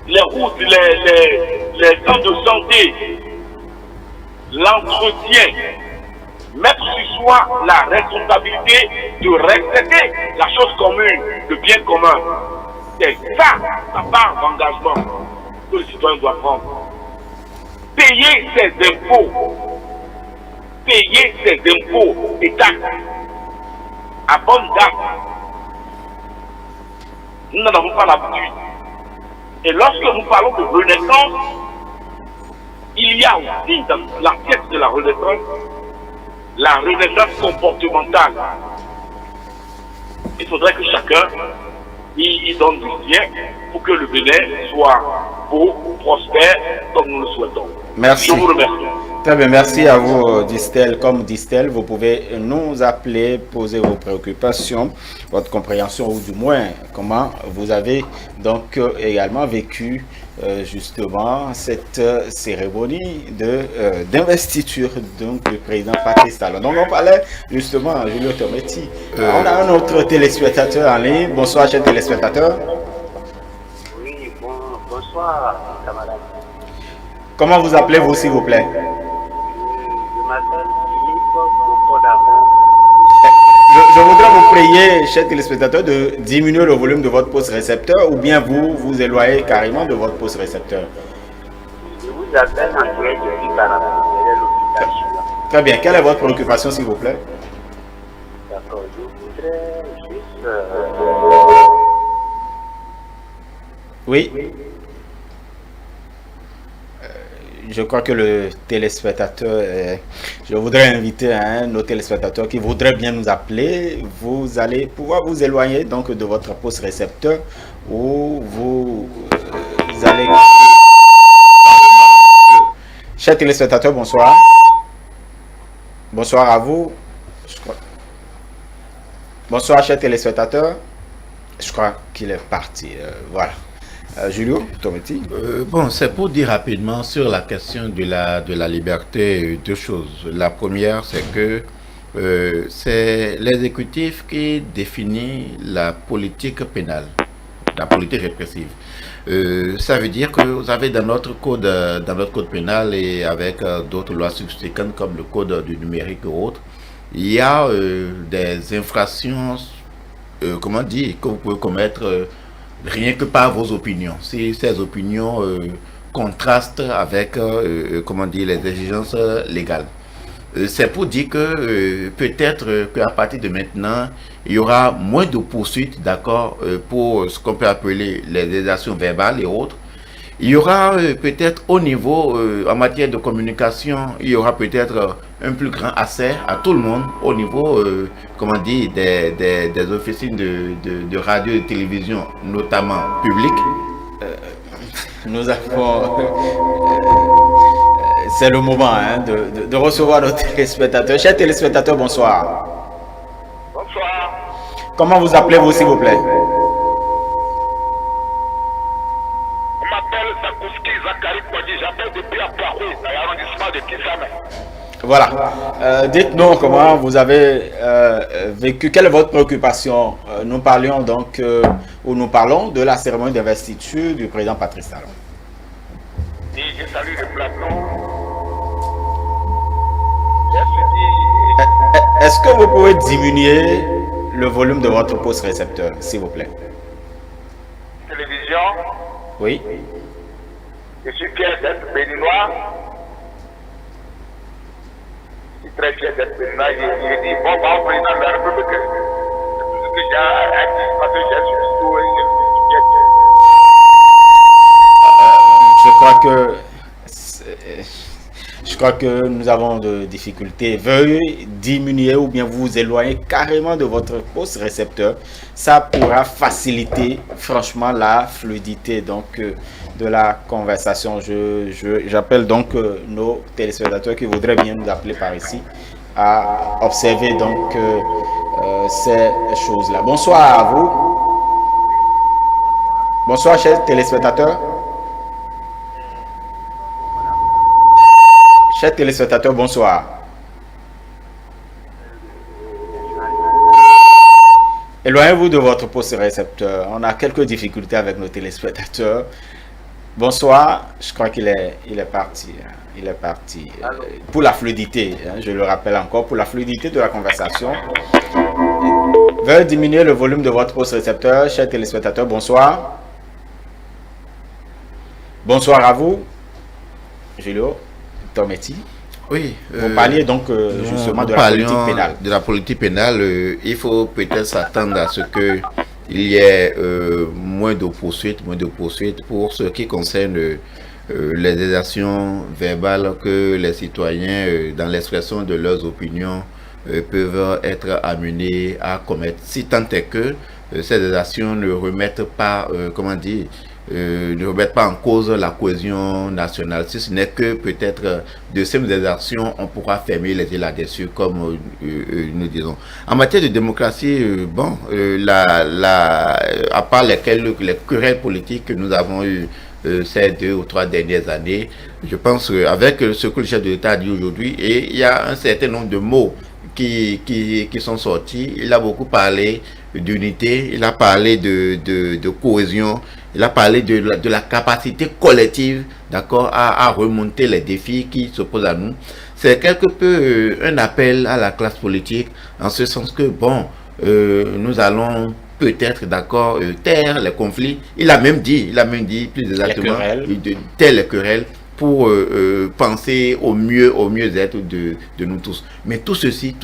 les routes, les centres de santé, l'entretien, mettre sur soi la responsabilité de respecter la chose commune, le bien commun. C'est ça, sa part d'engagement que le citoyen doit prendre. Payer ses impôts et taxes à bonne date. Nous n'en avons pas l'habitude. Et lorsque nous parlons de renaissance, il y a aussi dans la pièce de la renaissance comportementale. Il faudrait que chacun y donne du sien pour que le Bénin soit beau, prospère, comme nous le souhaitons. Merci. Je vous remercie. Très bien, merci à vous, Distel. Comme Distel, vous pouvez nous appeler, poser vos préoccupations, votre compréhension ou du moins comment vous avez donc également vécu justement cette cérémonie d'investiture donc du président Patrice Talon. Donc on parlait justement, Julio Tometti. On a un autre téléspectateur en ligne. Bonsoir, cher téléspectateur. Oui, bonsoir, camarade. Comment vous appelez-vous, s'il vous plaît? Je m'appelle Philippe Bokodako. Je voudrais vous prier, chers téléspectateurs, de diminuer le volume de votre poste récepteur ou bien vous éloignez carrément de votre poste récepteur. Je vous appelle en direct de l'Icarabé, l'hôpital. Très bien. Quelle est votre préoccupation, s'il vous plaît? D'accord, je voudrais juste... Oui. Je crois que le téléspectateur, je voudrais inviter nos téléspectateurs qui voudraient bien nous appeler. Vous allez pouvoir vous éloigner donc de votre poste récepteur ou vous allez... Chers téléspectateurs, bonsoir. Bonsoir à vous. Bonsoir, chers téléspectateurs. Je crois qu'il est parti. Voilà. Julio Tometti. Bon, c'est pour dire rapidement sur la question de la liberté deux choses. La première, c'est que c'est l'exécutif qui définit la politique pénale, la politique répressive. Ça veut dire que vous avez dans notre code pénal et avec d'autres lois subséquentes comme le code du numérique et autres, il y a des infractions, comment dire, que vous pouvez commettre rien que par vos opinions. Si ces opinions contrastent avec, comment dire, les exigences légales. C'est pour dire que peut-être qu'à partir de maintenant, il y aura moins de poursuites, d'accord, pour ce qu'on peut appeler les législations verbales et autres. Il y aura peut-être au niveau, en matière de communication, il y aura peut-être un plus grand accès à tout le monde au niveau, comment dire, des officines de radio et de télévision, notamment publiques. Nous avons... c'est le moment de recevoir nos téléspectateurs. Chers téléspectateurs, bonsoir. Bonsoir. Comment vous appelez-vous, s'il vous plaît? On m'appelle Zakouski Zakari Kwadi, j'appelle depuis Aparou, dans l'arrondissement de Kisame. Voilà. Dites-nous comment vous avez vécu, quelle est votre préoccupation? Nous parlions donc, ou nous parlons de la cérémonie d'investiture du président Patrice Talon. Et je salue le plateau. Est-ce que vous pouvez diminuer le volume de votre poste récepteur, s'il vous plaît? Télévision. Oui. Je suis fier d'être béninois. Je suis très fier d'être béninois. J'ai dit, bon, bah, au président de la République, c'est tout ce que j'ai à dire, parce que j'ai suivi tout et je crois que nous avons de difficultés. Veuillez diminuer ou bien vous éloigner carrément de votre poste récepteur. Ça pourra faciliter franchement la fluidité donc de la conversation. J'appelle donc nos téléspectateurs qui voudraient bien nous appeler par ici à observer donc ces choses-là. Bonsoir à vous. Bonsoir chers téléspectateurs. Chers téléspectateurs, bonsoir. Éloignez-vous de votre poste récepteur. On a quelques difficultés avec nos téléspectateurs. Bonsoir. Je crois qu'il est parti. Il est parti. Pour la fluidité, je le rappelle encore, pour la fluidité de la conversation. Veuillez diminuer le volume de votre poste récepteur. Chers téléspectateurs, bonsoir. Bonsoir à vous. Julio Tometti. Oui. Vous parliez donc justement de la politique pénale. De la politique pénale, il faut peut-être s'attendre à ce que il y ait moins de poursuites pour ce qui concerne les exactions verbales que les citoyens, dans l'expression de leurs opinions, peuvent être amenés à commettre. Si tant est que ces exactions ne remettent pas, ne remettent pas en cause la cohésion nationale, si ce n'est que peut-être de ces actions, on pourra fermer les yeux là-dessus, comme nous disons. En matière de démocratie, à part les querelles politiques que nous avons eues ces 2 ou 3 dernières années, je pense qu'avec ce que le chef de l'État a dit aujourd'hui, et il y a un certain nombre de mots qui sont sortis. Il a beaucoup parlé d'unité, il a parlé de cohésion, il a parlé de la capacité collective, d'accord, à remonter les défis qui se posent à nous. C'est quelque peu un appel à la classe politique, en ce sens que, nous allons peut-être, d'accord, taire les conflits. Il a même dit plus exactement, taire les querelles, pour penser au mieux-être de nous tous. Mais tout ceci,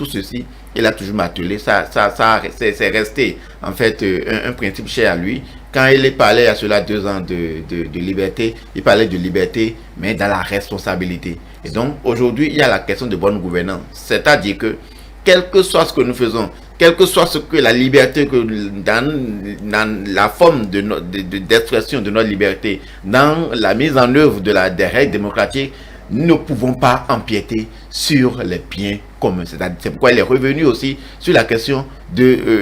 il a toujours martelé. C'est resté en fait un principe cher à lui. Quand il parlait à cela 2 ans de liberté, il parlait de liberté, mais dans la responsabilité. Et donc aujourd'hui, il y a la question de bonne gouvernance. C'est-à-dire que, quel que soit ce que nous faisons, quelle que soit ce que la liberté, que dans la forme d'expression de notre liberté, dans la mise en œuvre des règles démocratiques, nous ne pouvons pas empiéter sur les biens communs. C'est pourquoi il est revenu aussi sur la question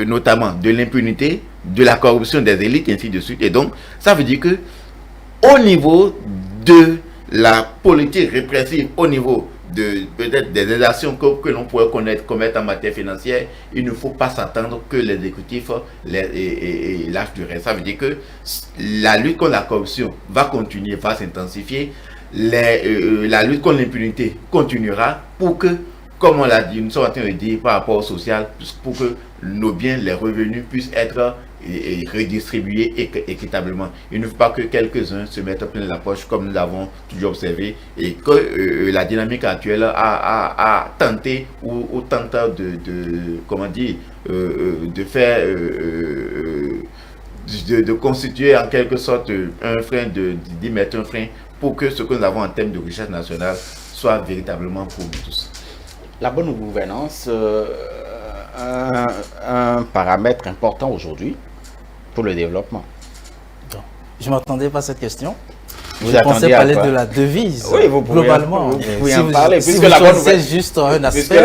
notamment de l'impunité, de la corruption des élites, et ainsi de suite. Et donc, ça veut dire que au niveau de la politique répressive, au niveau peut-être des actions que l'on pourrait commettre en matière financière, il ne faut pas s'attendre que l'exécutif lâche du reste. Ça veut dire que la lutte contre la corruption va continuer, va s'intensifier, la lutte contre l'impunité continuera pour que, comme on l'a dit, nous sommes en train de dire par rapport au social, pour que nos biens, les revenus puissent être redistribués équitablement. Il ne faut pas que quelques-uns se mettent plein la poche, comme nous l'avons toujours observé, et que la dynamique actuelle a tenté ou tente de faire de constituer en quelque sorte un frein, d'y mettre un frein pour que ce que nous avons en termes de richesse nationale soit véritablement pour nous tous. La bonne gouvernance, un paramètre important aujourd'hui pour le développement. Je ne m'attendais pas à cette question. Vous je pensais parler de la devise, oui, vous pouvez globalement. Vous pouvez en parler, puisque la bonne gouvernance, c'est juste un aspect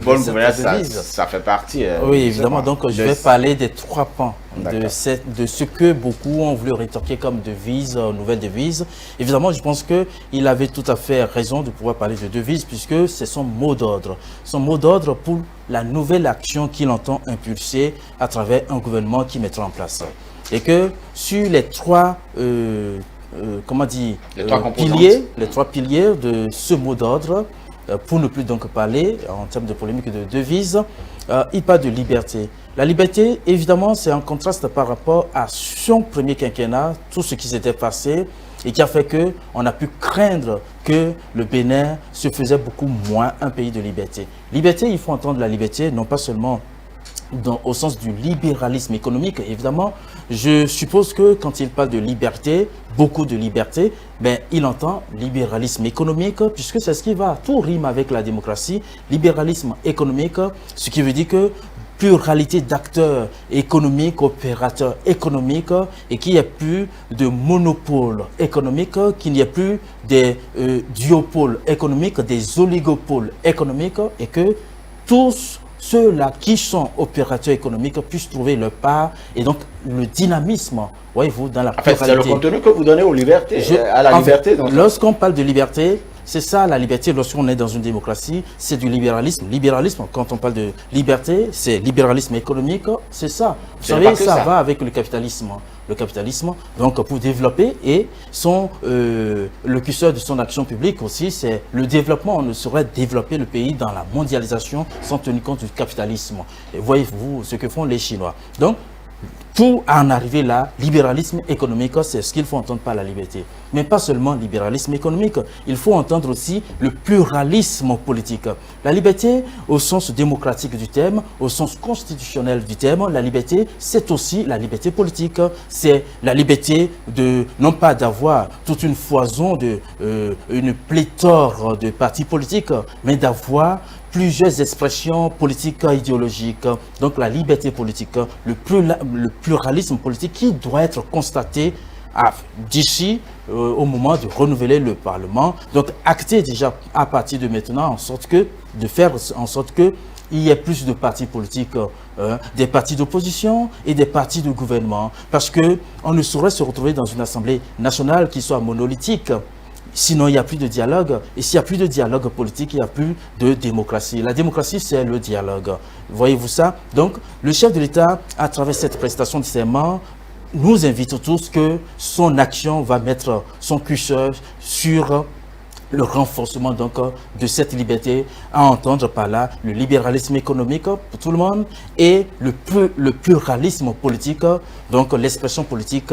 bonne gouvernance, ça fait partie. Oui, évidemment. Donc, je vais parler des 3 pans de ce que beaucoup ont voulu rétorquer comme devise, nouvelle devise. Évidemment, je pense qu'il avait tout à fait raison de pouvoir parler de devise, puisque c'est son mot d'ordre. Son mot d'ordre pour la nouvelle action qu'il entend impulser à travers un gouvernement qu'il mettra en place. Et que sur les 3 les 3 piliers de ce mot d'ordre, pour ne plus donc parler en termes de polémique de devise, il parle de liberté. La liberté, évidemment, c'est un contraste par rapport à son premier quinquennat, tout ce qui s'était passé et qui a fait qu'on a pu craindre que le Bénin se faisait beaucoup moins un pays de liberté. Liberté, il faut entendre la liberté, non pas seulement au sens du libéralisme économique, évidemment. Je suppose que quand il parle de liberté, beaucoup de liberté, il entend libéralisme économique, puisque c'est ce qui va, tout rime avec la démocratie, libéralisme économique, ce qui veut dire que pluralité d'acteurs économiques, opérateurs économiques, et qu'il n'y ait plus de monopole économique, qu'il n'y ait plus des duopoles économiques, des oligopoles économiques, et que tous ceux-là qui sont opérateurs économiques puissent trouver leur part et donc le dynamisme, voyez-vous, dans la pluralité. C'est le contenu que vous donnez aux libertés, à la liberté. Lorsqu'on parle de liberté, C'est ça la liberté lorsqu'on est dans une démocratie, c'est du libéralisme. Libéralisme, quand on parle de liberté, c'est libéralisme économique, c'est ça. Vous savez, ça va avec le capitalisme. Le capitalisme, donc pour développer, et le curseur de son action publique aussi, c'est le développement. On ne saurait développer le pays dans la mondialisation sans tenir compte du capitalisme. Et voyez-vous ce que font les Chinois. Donc, pour en arriver là, libéralisme économique, c'est ce qu'il faut entendre par la liberté. Mais pas seulement libéralisme économique, il faut entendre aussi le pluralisme politique. La liberté, au sens démocratique du terme, au sens constitutionnel du terme, la liberté, c'est aussi la liberté politique. C'est la liberté de, non pas d'avoir toute une foison, une pléthore de partis politiques, mais d'avoir plusieurs expressions politiques idéologiques. Donc la liberté politique, le pluralisme politique qui doit être constaté d'ici au moment de renouveler le Parlement. Donc acter déjà à partir de maintenant, de faire en sorte qu'il y ait plus de partis politiques, des partis d'opposition et des partis de gouvernement. Parce qu'on ne saurait se retrouver dans une Assemblée nationale qui soit monolithique. Sinon, il n'y a plus de dialogue. Et s'il n'y a plus de dialogue politique, il n'y a plus de démocratie. La démocratie, c'est le dialogue. Voyez-vous ça? Donc, le chef de l'État, à travers cette prestation de serment, nous invite tous que son action va mettre son curseur sur le renforcement donc de cette liberté, à entendre par là le libéralisme économique pour tout le monde et le pluralisme politique, donc l'expression politique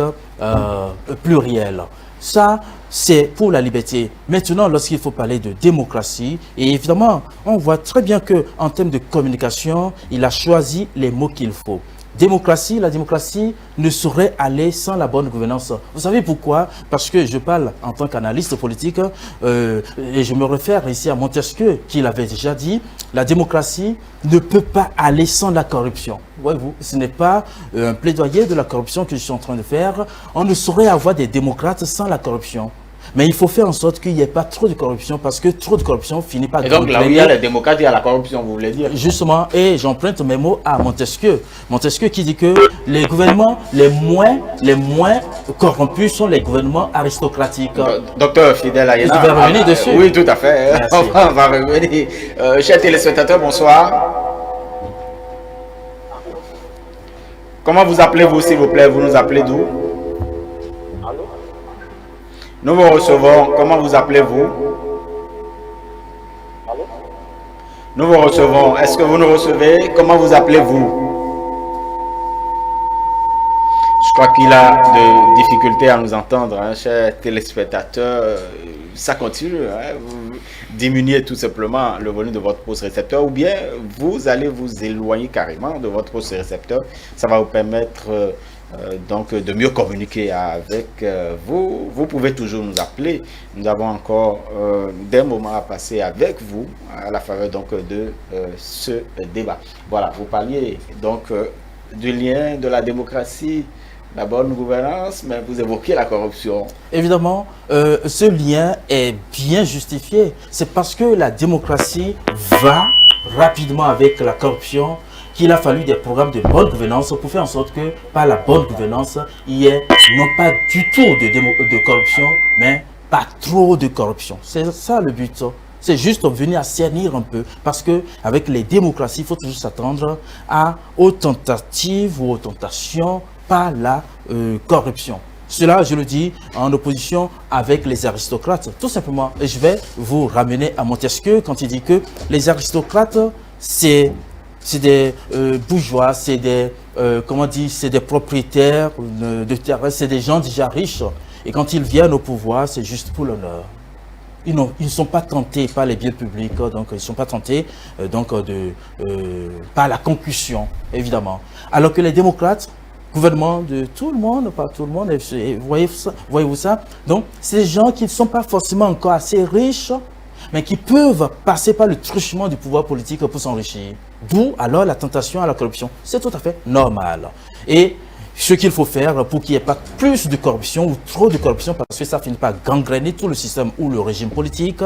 plurielle. Ça, c'est pour la liberté. Maintenant, lorsqu'il faut parler de démocratie, et évidemment, on voit très bien qu'en termes de communication, il a choisi les mots qu'il faut. Démocratie, la démocratie ne saurait aller sans la bonne gouvernance. Vous savez pourquoi? Parce que je parle en tant qu'analyste politique et je me réfère ici à Montesquieu qui l'avait déjà dit, la démocratie ne peut pas aller sans la corruption. Voyez-vous, ce n'est pas un plaidoyer de la corruption que je suis en train de faire. On ne saurait avoir des démocrates sans la corruption. Mais il faut faire en sorte qu'il n'y ait pas trop de corruption parce que trop de corruption finit par... Et donc là où il y a les démocrates, il y a la corruption, vous voulez dire? Justement, et j'emprunte mes mots à Montesquieu. Montesquieu qui dit que les gouvernements les moins corrompus sont les gouvernements aristocratiques. Docteur Fidèle Ayena. Tu vas revenir dessus? Oui, tout à fait. On va revenir. Chers téléspectateurs, bonsoir. Comment vous appelez-vous, s'il vous plaît? Vous nous appelez d'où? Nous vous recevons. Comment vous appelez-vous? Nous vous recevons. Est-ce que vous nous recevez? Comment vous appelez-vous? Je crois qu'il a de difficultés à nous entendre, hein, chers téléspectateurs. Ça continue. Hein. Vous diminuez tout simplement le volume de votre poste récepteur ou bien vous allez vous éloigner carrément de votre poste récepteur. Ça va vous permettre... donc de mieux communiquer avec vous. Vous pouvez toujours nous appeler. Nous avons encore des moments à passer avec vous à la faveur donc de ce débat. Voilà, vous parliez donc du lien de la démocratie, la bonne gouvernance, mais vous évoquez la corruption. Évidemment, ce lien est bien justifié. C'est parce que la démocratie va rapidement avec la corruption qu'il a fallu des programmes de bonne gouvernance pour faire en sorte que par la bonne gouvernance, il y ait non pas du tout de corruption, mais pas trop de corruption. C'est ça le but. C'est juste venir assainir un peu. Parce qu'avec les démocraties, il faut toujours s'attendre aux tentatives ou aux tentations par la corruption. Cela, je le dis, en opposition avec les aristocrates. Tout simplement, et je vais vous ramener à Montesquieu quand il dit que les aristocrates, c'est des bourgeois, c'est des, c'est des propriétaires de terrain, c'est des gens déjà riches. Et quand ils viennent au pouvoir, c'est juste pour l'honneur. Ils ne sont pas tentés par les biens publics, donc ils ne sont pas tentés par la concussion, évidemment. Alors que les démocrates, gouvernement de tout le monde, pas tout le monde, voyez-vous ça? Donc, c'est des gens qui ne sont pas forcément encore assez riches, mais qui peuvent passer par le truchement du pouvoir politique pour s'enrichir. D'où alors la tentation à la corruption. C'est tout à fait normal. Et ce qu'il faut faire pour qu'il n'y ait pas plus de corruption ou trop de corruption, parce que ça finit par gangréner tout le système ou le régime politique.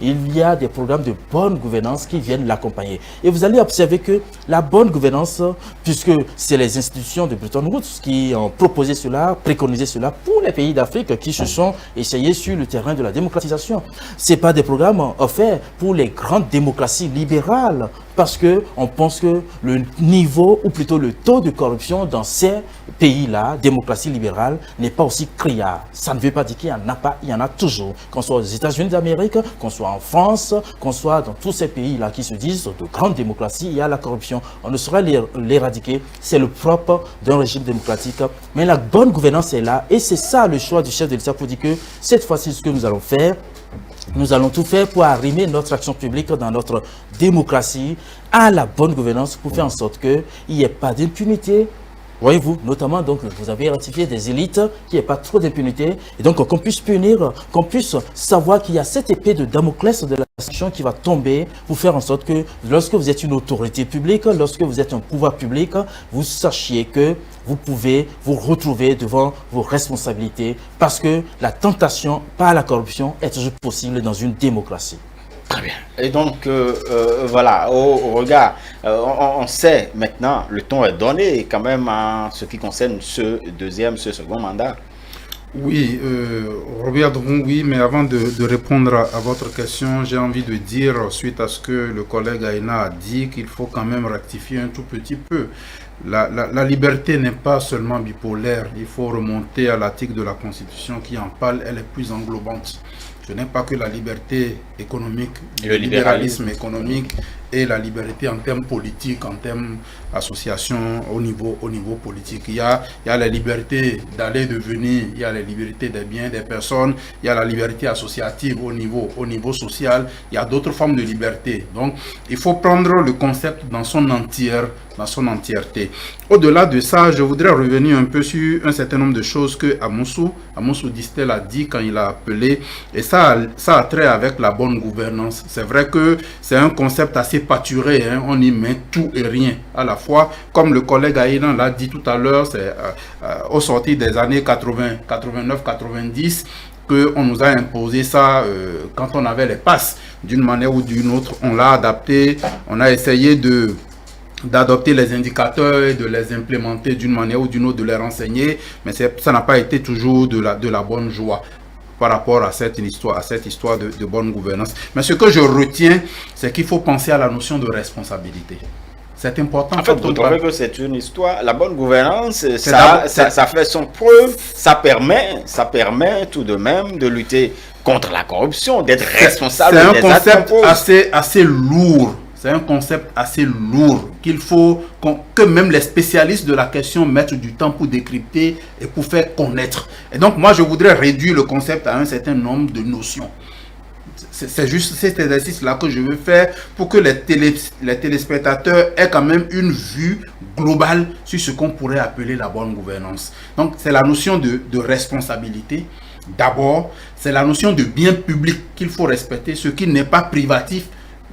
Il y a des programmes de bonne gouvernance qui viennent l'accompagner. Et vous allez observer que la bonne gouvernance, puisque c'est les institutions de Bretton Woods qui ont proposé cela, préconisé cela pour les pays d'Afrique qui se sont essayés sur le terrain de la démocratisation. Ce n'est pas des programmes offerts pour les grandes démocraties libérales, parce qu'on pense que le niveau, ou plutôt le taux de corruption dans ces pays-là, démocratie libérale, n'est pas aussi criard. Ça ne veut pas dire qu'il n'y en a pas, il y en a toujours. Qu'on soit aux États-Unis d'Amérique, qu'on soit en France, qu'on soit dans tous ces pays-là qui se disent de grandes démocraties, il y a la corruption. On ne saurait l'éradiquer. C'est le propre d'un régime démocratique. Mais la bonne gouvernance est là, et c'est ça le choix du chef de l'État pour dire que cette fois-ci, ce que nous allons faire, nous allons tout faire pour arrimer notre action publique dans notre démocratie à la bonne gouvernance pour faire en sorte qu'il n'y ait pas d'impunité. Voyez-vous, notamment, donc, vous avez ratifié des élites, qu'il n'y ait pas trop d'impunité, et donc qu'on puisse punir, qu'on puisse savoir qu'il y a cette épée de Damoclès de la sanction qui va tomber pour faire en sorte que lorsque vous êtes une autorité publique, lorsque vous êtes un pouvoir public, vous sachiez que vous pouvez vous retrouver devant vos responsabilités, parce que la tentation par la corruption est toujours possible dans une démocratie. Très bien. Et donc, voilà, au regard, on sait maintenant, le ton est donné quand même en ce qui concerne ce second mandat. Oui, Robert Dron, oui, mais avant de répondre à votre question, j'ai envie de dire, suite à ce que le collègue Aina a dit, qu'il faut quand même rectifier un tout petit peu. La liberté n'est pas seulement bipolaire, il faut remonter à l'article de la Constitution qui en parle, elle est plus englobante. Ce n'est pas que la liberté économique, le libéralisme économique et la liberté en termes politiques, en termes association au niveau politique. Il y a la liberté d'aller, de venir, il y a la liberté des biens, des personnes, il y a la liberté associative au niveau social, il y a d'autres formes de liberté. Donc, il faut prendre le concept dans son entièreté. Au-delà de ça, je voudrais revenir un peu sur un certain nombre de choses que Amoussou Distel a dit quand il a appelé, et ça a trait avec la bonne gouvernance. C'est vrai que c'est un concept assez pâturé, hein, on y met tout et rien à la fois. Comme le collègue Aïdan l'a dit tout à l'heure, c'est au sortir des années 89-90 qu'on nous a imposé ça quand on avait les passes. D'une manière ou d'une autre, on l'a adapté, on a essayé d'adopter les indicateurs et de les implémenter d'une manière ou d'une autre, de les renseigner, mais ça n'a pas été toujours de la bonne joie par rapport à cette histoire de bonne gouvernance. Mais ce que je retiens, c'est qu'il faut penser à la notion de responsabilité. C'est important. En fait, vous trouvez que c'est une histoire, la bonne gouvernance, ça fait son preuve, ça permet tout de même de lutter contre la corruption, d'être responsable des actes. C'est un concept assez lourd. C'est un concept assez lourd qu'il faut que même les spécialistes de la question mettent du temps pour décrypter et pour faire connaître. Et donc, moi, je voudrais réduire le concept à un certain nombre de notions. C'est juste cet exercice-là que je veux faire pour que les téléspectateurs aient quand même une vue globale sur ce qu'on pourrait appeler la bonne gouvernance. Donc, c'est la notion de responsabilité. D'abord, c'est la notion de bien public qu'il faut respecter. Ce qui n'est pas privatif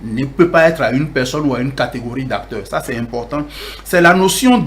ne peut pas être à une personne ou à une catégorie d'acteurs. Ça, c'est important. C'est la notion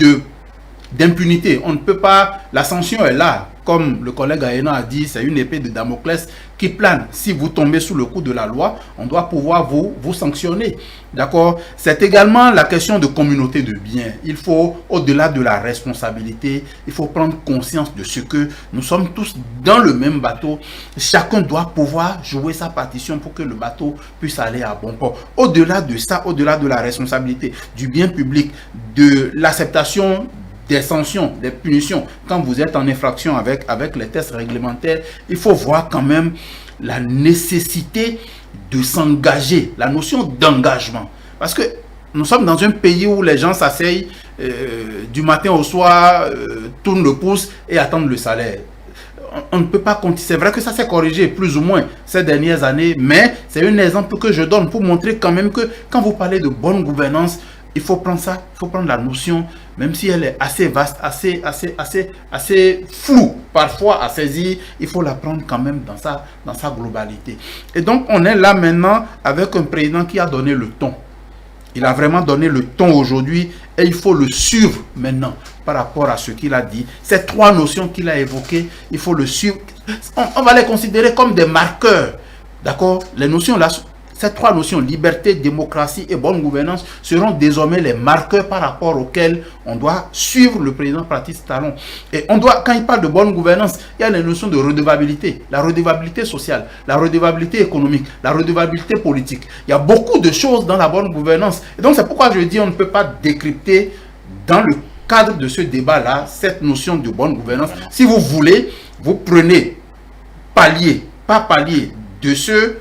d'impunité. On ne peut pas... La sanction est là. Comme le collègue Aena a dit, c'est une épée de Damoclès qui plane. Si vous tombez sous le coup de la loi, on doit pouvoir vous sanctionner. D'accord? C'est également la question de communauté de biens. Il faut, au-delà de la responsabilité, il faut prendre conscience de ce que nous sommes tous dans le même bateau. Chacun doit pouvoir jouer sa partition pour que le bateau puisse aller à bon port. Au-delà de ça, au-delà de la responsabilité, du bien public, de l'acceptation des sanctions, des punitions, quand vous êtes en infraction avec les tests réglementaires, il faut voir quand même la nécessité de s'engager, la notion d'engagement. Parce que nous sommes dans un pays où les gens s'asseyent du matin au soir, tournent le pouce et attendent le salaire. On ne peut pas continuer. C'est vrai que ça s'est corrigé plus ou moins ces dernières années, mais c'est un exemple que je donne pour montrer quand même que quand vous parlez de bonne gouvernance, il faut prendre ça, il faut prendre la notion, même si elle est assez vaste, assez floue, parfois à saisir, il faut la prendre quand même dans sa globalité. Et donc, on est là maintenant avec un président qui a donné le ton. Il a vraiment donné le ton aujourd'hui et il faut le suivre maintenant par rapport à ce qu'il a dit. Ces trois notions qu'il a évoquées, il faut le suivre. On va les considérer comme des marqueurs. D'accord? Les notions là, ces trois notions, liberté, démocratie et bonne gouvernance, seront désormais les marqueurs par rapport auxquels on doit suivre le président Patrice Talon. Et on doit, quand il parle de bonne gouvernance, il y a les notions de redevabilité, la redevabilité sociale, la redevabilité économique, la redevabilité politique. Il y a beaucoup de choses dans la bonne gouvernance. Et donc c'est pourquoi je dis on ne peut pas décrypter dans le cadre de ce débat-là cette notion de bonne gouvernance. Si vous voulez, vous prenez palier, pas palier, de ce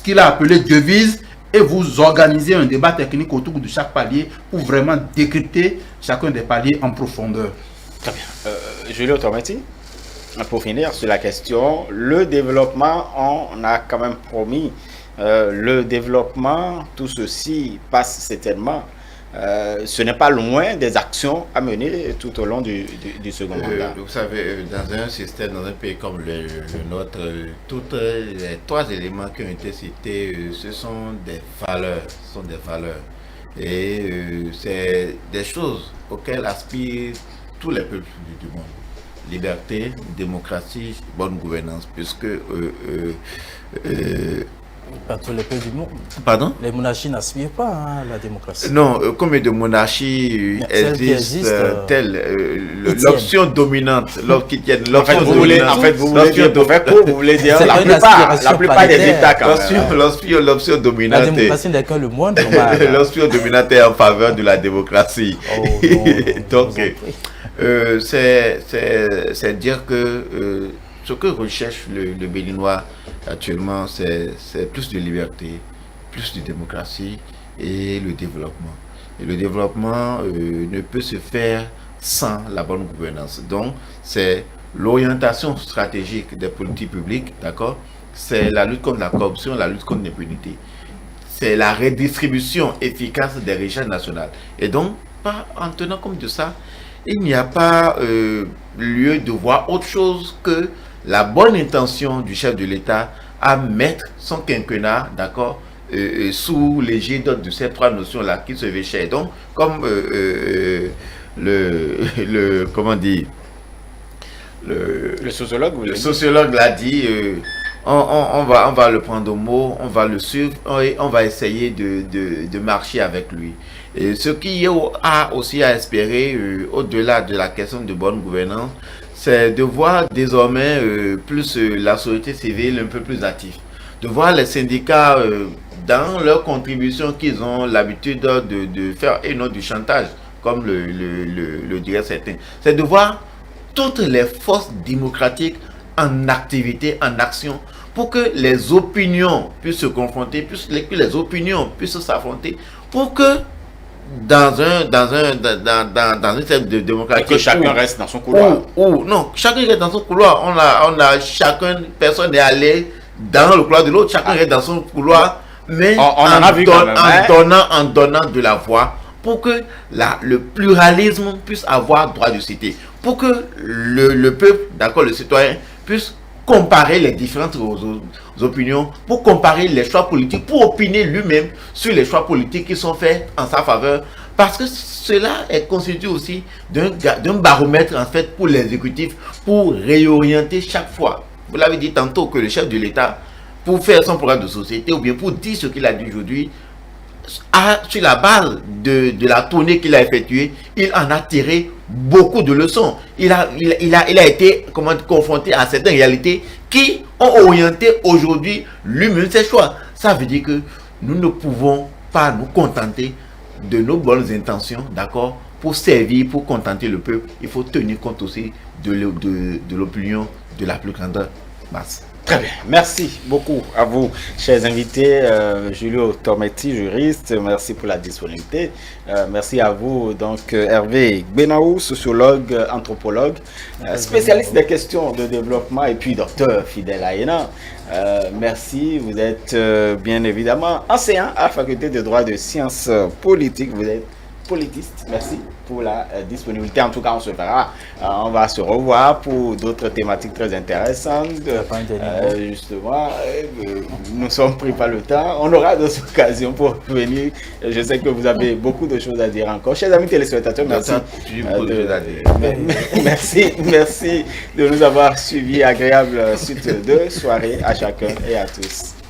qu'il a appelé devise et vous organisez un débat technique autour de chaque palier pour vraiment décrypter chacun des paliers en profondeur. Très bien. Julio Tometi, pour finir sur la question, le développement, on a quand même promis le développement, tout ceci passe certainement. Ce n'est pas loin des actions à mener tout au long du second mandat. Vous savez, dans un système, dans un pays comme le nôtre, tous les trois éléments qui ont été cités, ce sont des valeurs. Et c'est des choses auxquelles aspirent tous les peuples du monde. Liberté, démocratie, bonne gouvernance, puisque Pas tous les pays du monde. Pardon? Les monarchies n'aspirent pas à la démocratie. Non, combien de monarchies existent telles l'option dominante, l'option dominante. En fait, vous voulez dire la plupart des États quand même. L'option dominante. La démocratie n'est que le monde. L'option dominante est en faveur de la démocratie. Donc, c'est dire que ce que recherche le Béninois actuellement, c'est plus de liberté, plus de démocratie et le développement. Et le développement ne peut se faire sans la bonne gouvernance. Donc, c'est l'orientation stratégique des politiques publiques, d'accord? C'est la lutte contre la corruption, la lutte contre l'impunité. C'est la redistribution efficace des richesses nationales. Et donc, en tenant compte de ça, il n'y a pas lieu de voir autre chose que la bonne intention du chef de l'État à mettre son quinquennat, d'accord, sous l'égide de ces trois notions-là qui se véchaient. Donc, comme comment dire, le sociologue l'a dit, on va le prendre au mot, on va le suivre et on va essayer de marcher avec lui. Et ce qui a aussi à espérer, au-delà de la question de bonne gouvernance, c'est de voir désormais plus la société civile un peu plus active. De voir les syndicats dans leurs contributions qu'ils ont l'habitude de faire et non du chantage, comme le diraient certains. C'est de voir toutes les forces démocratiques en activité, en action, pour que les opinions puissent se confronter, que les opinions puissent s'affronter, pour que dans un système de démocratie, que chacun reste dans son couloir. Non, chacun reste dans son couloir. Personne n'est allé dans le couloir de l'autre, chacun reste dans son couloir, mais en donnant de la voix pour que le pluralisme puisse avoir droit de cité, pour que le peuple, d'accord, le citoyen, puisse comparer les différentes opinions, pour comparer les choix politiques, pour opiner lui-même sur les choix politiques qui sont faits en sa faveur, parce que cela est constitué aussi d'un baromètre en fait pour l'exécutif, pour réorienter chaque fois. Vous l'avez dit tantôt que le chef de l'État, pour faire son programme de société ou bien pour dire ce qu'il a dit aujourd'hui, sur la base de la tournée qu'il a effectuée, il en a tiré beaucoup de leçons. Il a été confronté à certaines réalités qui ont orienté aujourd'hui lui-même ses choix. Ça veut dire que nous ne pouvons pas nous contenter de nos bonnes intentions, d'accord, pour servir, pour contenter le peuple. Il faut tenir compte aussi de l'opinion de la plus grande masse. Très bien. Merci beaucoup à vous, chers invités. Julio Tometi, juriste, merci pour la disponibilité. Merci à vous, donc Hervé Benaou, sociologue, anthropologue, spécialiste des questions de développement, et puis docteur Fidèle Aïna. Merci. Vous êtes bien évidemment enseignant à la faculté de droit de sciences politiques. Vous êtes politistes. Merci pour la disponibilité. En tout cas, on se verra. On va se revoir pour d'autres thématiques très intéressantes. Justement, nous sommes pris par le temps. On aura d'autres occasions pour venir. Je sais que vous avez beaucoup de choses à dire encore. Chers amis téléspectateurs, merci. Merci de nous avoir suivis. Agréable suite de soirée à chacun et à tous.